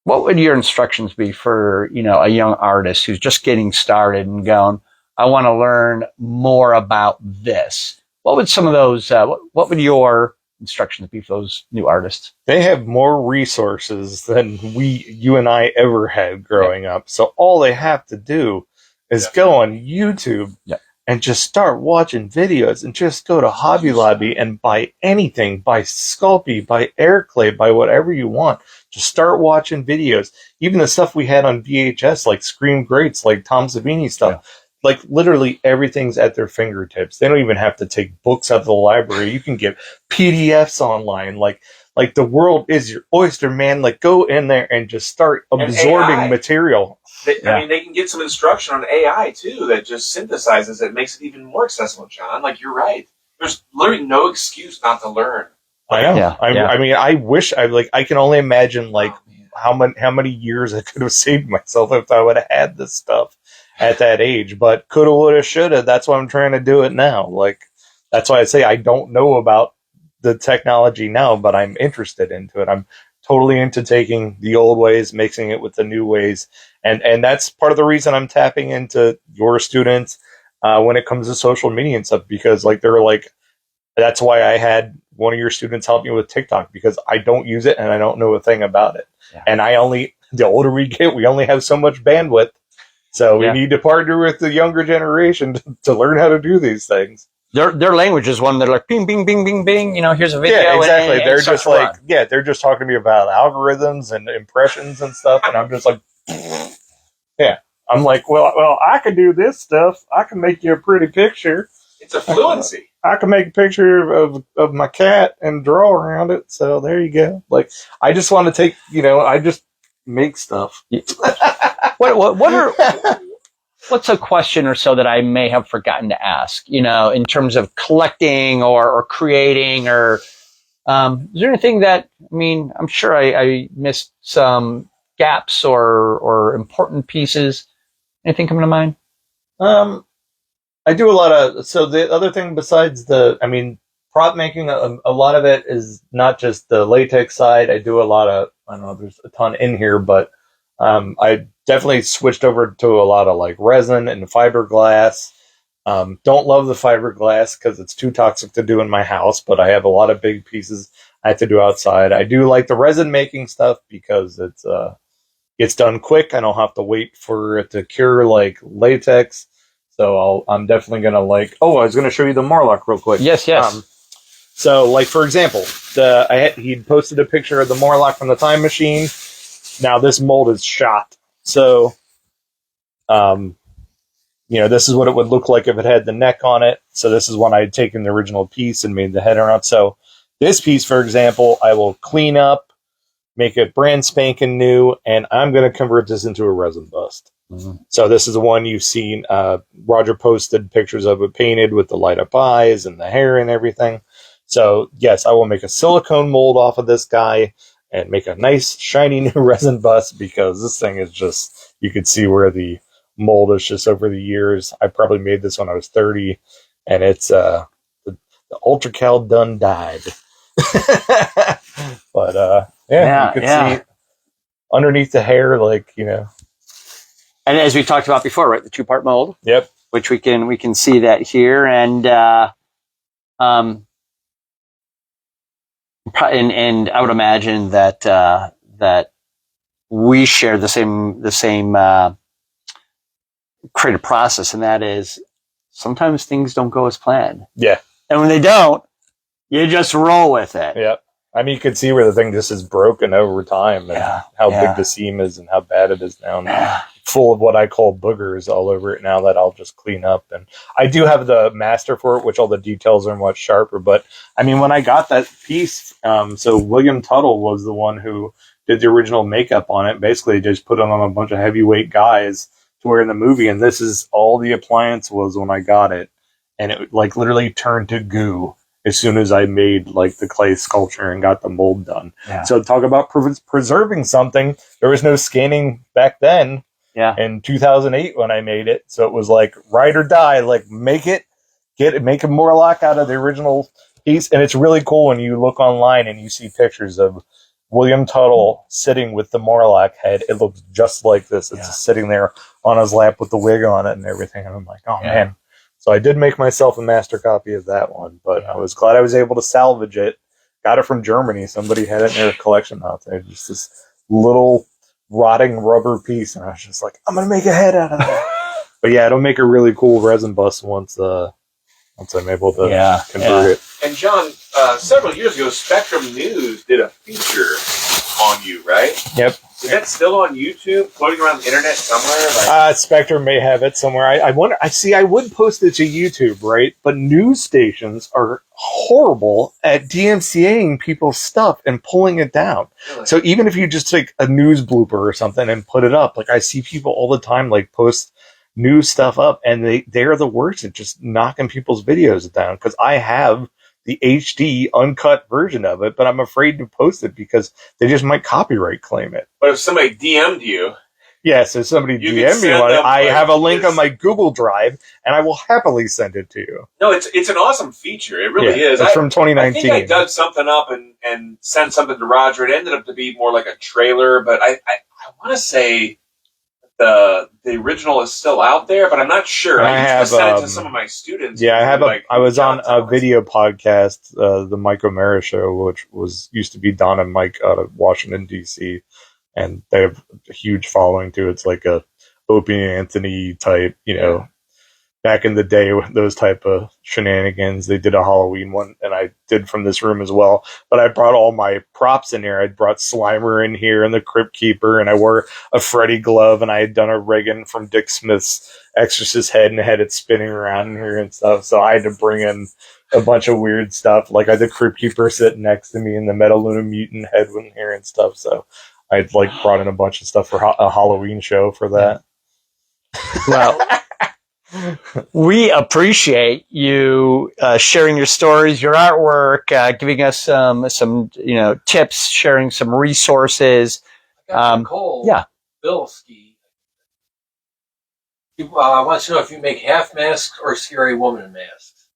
[SPEAKER 1] what would your instructions be for a young artist who's just getting started and going, I want to learn more about this? What would some of those what would your instructions be for those new artists?
[SPEAKER 2] They have more resources than you and I ever had growing up. So all they have to do is go on YouTube and just start watching videos and just go to Hobby Lobby and buy anything, buy Sculpey, buy Airclay, buy whatever you want. Just start watching videos. Even the stuff we had on VHS, like Scream Greats, like Tom Savini stuff. Like literally everything's at their fingertips. They don't even have to take books out of the library. You can get PDFs online. Like the world is your oyster, man. Like go in there and just start absorbing material.
[SPEAKER 3] I mean, they can get some instruction on AI too that just synthesizes it, makes it even more accessible, John. Like you're right. There's literally no excuse not to learn.
[SPEAKER 2] I know. I mean, I wish I can only imagine how many years I could have saved myself if I would have had this stuff at that age. But coulda, woulda, shoulda. That's why I'm trying to do it now. Like that's why I say I don't know about the technology now, but I'm interested into it. I'm totally into taking the old ways, mixing it with the new ways. And that's part of the reason I'm tapping into your students when it comes to social media and stuff, because that's why I had one of your students help me with TikTok, because I don't use it and I don't know a thing about it. Yeah. And the older we get, we only have so much bandwidth. So we need to partner with the younger generation to learn how to do these things.
[SPEAKER 1] Their language is one. They're like, bing, bing, bing, bing, bing. Here's a video.
[SPEAKER 2] Yeah, exactly. They're just they're just talking to me about algorithms and impressions and stuff. And I'm just like, yeah. I'm like, well, I can do this stuff. I can make you a pretty picture.
[SPEAKER 3] It's a fluency.
[SPEAKER 2] I can make a picture of my cat and draw around it. So there you go. Like, I just want to take, I just make stuff.
[SPEAKER 1] What's a question or so that I may have forgotten to ask, in terms of collecting or creating, or is there anything that, I'm sure I missed some gaps or important pieces. Anything coming to mind?
[SPEAKER 2] I do a lot of, so the other thing besides prop making, a lot of it is not just the latex side. I do a lot of, I don't know, there's a ton in here, but I definitely switched over to a lot of like resin and fiberglass. Don't love the fiberglass because it's too toxic to do in my house, but I have a lot of big pieces I have to do outside. I do like the resin making stuff because it's done quick. I don't have to wait for it to cure like latex. So I'm definitely going to I was going to show you the Morlock real quick.
[SPEAKER 1] Yes.
[SPEAKER 2] So like, for example, he'd posted a picture of the Morlock from the Time Machine. Now this mold is shot. So, this is what it would look like if it had the neck on it. So this is when I had taken the original piece and made the head around. So this piece, for example, I will clean up, make it brand spanking new, and I'm going to convert this into a resin bust. Mm-hmm. So this is the one you've seen. Roger posted pictures of it painted with the light up eyes and the hair and everything. So yes, I will make a silicone mold off of this guy and make a nice shiny new resin bust, because this thing is just, you could see where the mold is just over the years. I probably made this when I was 30, and it's the Ultracal done died. But you can see underneath the hair,
[SPEAKER 1] And as we talked about before, right, the 2-part mold.
[SPEAKER 2] Yep.
[SPEAKER 1] Which we can see that here, and I would imagine that we share the same creative process, and that is sometimes things don't go as planned.
[SPEAKER 2] Yeah.
[SPEAKER 1] And when they don't, you just roll with it.
[SPEAKER 2] Yep. You can see where the thing just is broken over time, and how big the seam is and how bad it is now. And full of what I call boogers all over it now that I'll just clean up. And I do have the master for it, which all the details are much sharper. But when I got that piece, so William Tuttle was the one who did the original makeup on it. Basically just put it on a bunch of heavyweight guys to wear in the movie. And this is all the appliance was when I got it. And it literally turned to goo as soon as I made the clay sculpture and got the mold done. Yeah. So talk about preserving something. There was no scanning back then.
[SPEAKER 1] Yeah.
[SPEAKER 2] In 2008 when I made it. So it was ride or die, make a Morlock out of the original piece. And it's really cool when you look online and you see pictures of William Tuttle sitting with the Morlock head. It looks just like this. It's just sitting there on his lap with the wig on it and everything. And I'm like, oh man. So I did make myself a master copy of that one, but I was glad I was able to salvage it. Got it from Germany. Somebody had it in their collection out there. Just this little rotting rubber piece, and I was just like, I'm gonna make a head out of that. But yeah, it'll make a really cool resin bus once I'm able to convert it.
[SPEAKER 3] And John, several years ago, Spectrum News did a feature on you, right?
[SPEAKER 2] Yep.
[SPEAKER 3] Is that still on YouTube, floating around the internet somewhere?
[SPEAKER 2] Spectrum may have it somewhere. I wonder. I would post it to YouTube, right? But news stations are horrible at DMCAing people's stuff and pulling it down.
[SPEAKER 3] Really?
[SPEAKER 2] So even if you just take a news blooper or something and put it up, like I see people all the time, like post new stuff up, and they're the worst at just knocking people's videos down, because I have the HD uncut version of it, but I'm afraid to post it because they just might copyright claim it.
[SPEAKER 3] But if somebody DM'd you,
[SPEAKER 2] yes, if somebody DM'd me on it, I have a link on my Google Drive, and I will happily send it to you.
[SPEAKER 3] No, it's an awesome feature. It really is.
[SPEAKER 2] It's from 2019.
[SPEAKER 3] I think I dug something up and sent something to Roger. It ended up to be more like a trailer, but I want to say the original is still out there, but I'm not sure. I have sent it to some of my students.
[SPEAKER 2] Yeah, I was on a video podcast, the Mike O'Mara Show, which used to be Don and Mike out of Washington D.C., and they have a huge following too. It's like a Opie and Anthony type, back in the day, those type of shenanigans. They did a Halloween one, and I did from this room as well. But I brought all my props in here. I brought Slimer in here and the Crypt Keeper, and I wore a Freddy glove, and I had done a Reagan from Dick Smith's Exorcist head and had it spinning around in here and stuff. So I had to bring in a bunch of weird stuff. Like I had the Crypt Keeper sitting next to me and the Metaluna Mutant head in here and stuff. So I'd brought in a bunch of stuff for a Halloween show for that.
[SPEAKER 1] Well, we appreciate you sharing your stories, your artwork, giving us some tips, sharing some resources.
[SPEAKER 4] Cole, Bilski. I want to know if you make half masks or scary woman masks.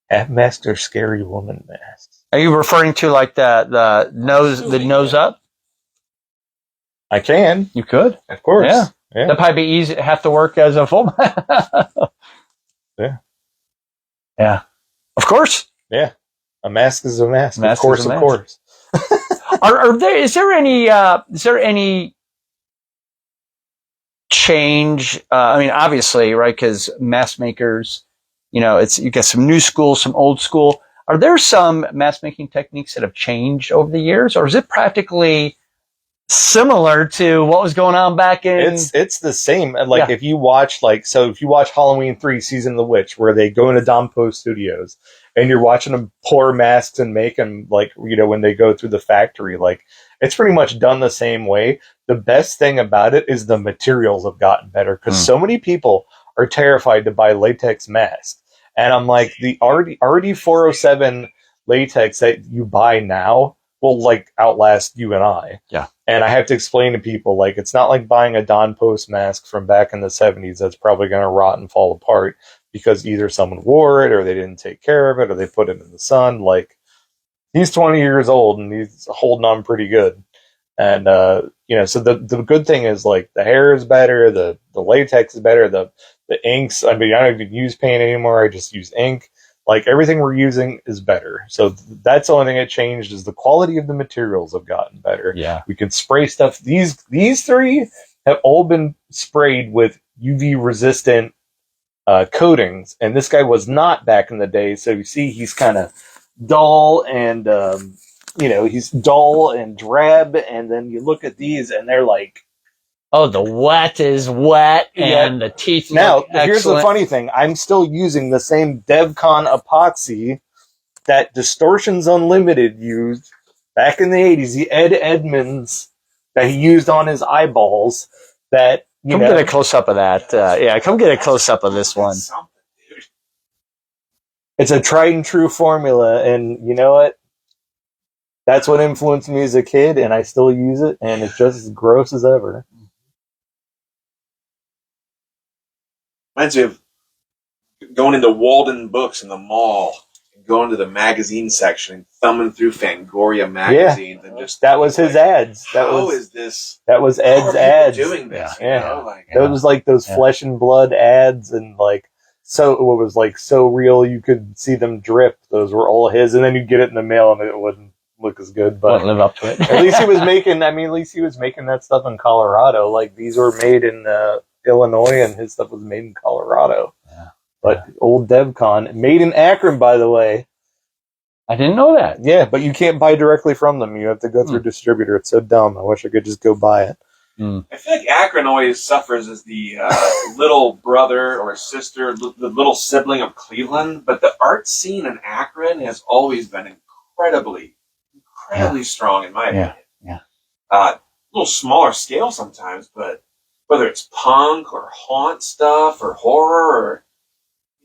[SPEAKER 2] Half masks or scary woman masks?
[SPEAKER 1] Are you referring to like the nose up?
[SPEAKER 2] I can.
[SPEAKER 1] You could,
[SPEAKER 2] of course.
[SPEAKER 1] Yeah. That'd probably be easy. Have to work as a full. Yeah. Of course.
[SPEAKER 2] Yeah. A mask is a mask.
[SPEAKER 1] Mask
[SPEAKER 2] of course.
[SPEAKER 1] is a
[SPEAKER 2] Of course.
[SPEAKER 1] Is there any change? I mean, obviously, right? Because mask makers, you got some new school, some old school. Are there some mask making techniques that have changed over the years, or is it practically similar to what was going on back in?
[SPEAKER 2] It's the same. Like if you watch Halloween 3 Season of the Witch, where they go into Dom Post Studios and you're watching them pour masks and make them when they go through the factory, it's pretty much done the same way. The best thing about it is the materials have gotten better, because so many people are terrified to buy latex masks. And I'm like, the RD 407 latex that you buy now will outlast you and I.
[SPEAKER 1] Yeah.
[SPEAKER 2] And I have to explain to people, it's not like buying a Don Post mask from back in the 70s that's probably going to rot and fall apart because either someone wore it or they didn't take care of it or they put it in the sun. He's 20 years old and he's holding on pretty good. And, so the good thing is the hair is better, the latex is better, the inks. I mean, I don't even use paint anymore. I just use ink. Everything we're using is better. So that's the only thing that changed, is the quality of the materials have gotten better.
[SPEAKER 1] Yeah.
[SPEAKER 2] We can spray stuff. These three have all been sprayed with UV resistant coatings. And this guy was not back in the day. So you see he's kind of dull and, he's dull and drab. And then you look at these and they're
[SPEAKER 1] oh, the wet is wet, and the teeth
[SPEAKER 2] now,
[SPEAKER 1] look
[SPEAKER 2] here's the
[SPEAKER 1] excellent.
[SPEAKER 2] funny thing. I'm still using the same DevCon epoxy that Distortions Unlimited used back in the 80s. The Ed Edmonds that he used on his eyeballs. That
[SPEAKER 1] Come get a close-up of that. Come get a close-up of this one.
[SPEAKER 2] It's a tried and true formula, and you know what? That's what influenced me as a kid, and I still use it, and it's just as gross as ever.
[SPEAKER 3] Reminds me of going into Walden Books in the mall and going to the magazine section and thumbing through Fangoria magazines and just
[SPEAKER 2] that was his ads. That was Ed's ads.
[SPEAKER 3] Doing this,
[SPEAKER 2] Those was those flesh and blood ads, and so it was so real you could see them drip. Those were all his, and then you get it in the mail and it wouldn't look as good, but
[SPEAKER 1] wouldn't live up to it.
[SPEAKER 2] at least he was making that stuff in Colorado. These were made in Illinois, and his stuff was made in Colorado.
[SPEAKER 1] Yeah.
[SPEAKER 2] But old DevCon, made in Akron, by the way.
[SPEAKER 1] I didn't know that.
[SPEAKER 2] Yeah, but you can't buy directly from them. You have to go through a distributor. It's so dumb. I wish I could just go buy it.
[SPEAKER 3] I feel like Akron always suffers as the little brother or sister, the little sibling of Cleveland. But the art scene in Akron has always been incredibly strong, in my opinion.
[SPEAKER 1] Yeah.
[SPEAKER 3] A little smaller scale sometimes, but whether it's punk or haunt stuff or horror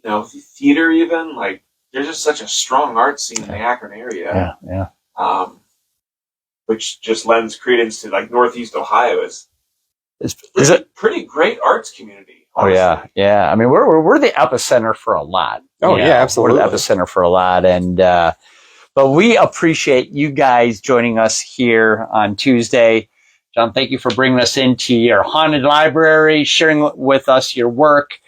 [SPEAKER 3] or theater, even like there's just such a strong art scene in the Akron area.
[SPEAKER 1] Yeah.
[SPEAKER 3] Which just lends credence to like Northeast Ohio is
[SPEAKER 1] it
[SPEAKER 3] a pretty great arts community.
[SPEAKER 1] Honestly.
[SPEAKER 3] Oh
[SPEAKER 1] yeah. I mean, we're the epicenter for a lot.
[SPEAKER 2] Oh yeah, absolutely.
[SPEAKER 1] We're the epicenter for a lot, and but we appreciate you guys joining us here on Tuesday. John, thank you for bringing us into your haunted library, sharing with us your work.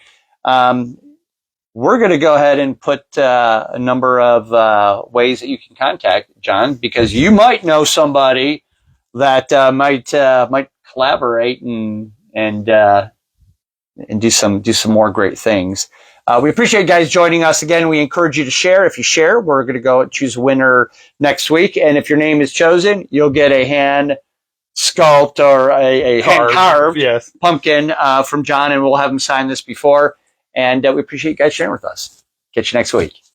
[SPEAKER 1] We're going to go ahead and put a number of ways that you can contact John, because you might know somebody that might collaborate and do some more great things. We appreciate you guys joining us again. We encourage you to share. If you share, we're going to go choose a winner next week, and if your name is chosen, you'll get a hand sculpt or a hand carved pumpkin from John, and we'll have him sign this before. And we appreciate you guys sharing with us. Catch you next week.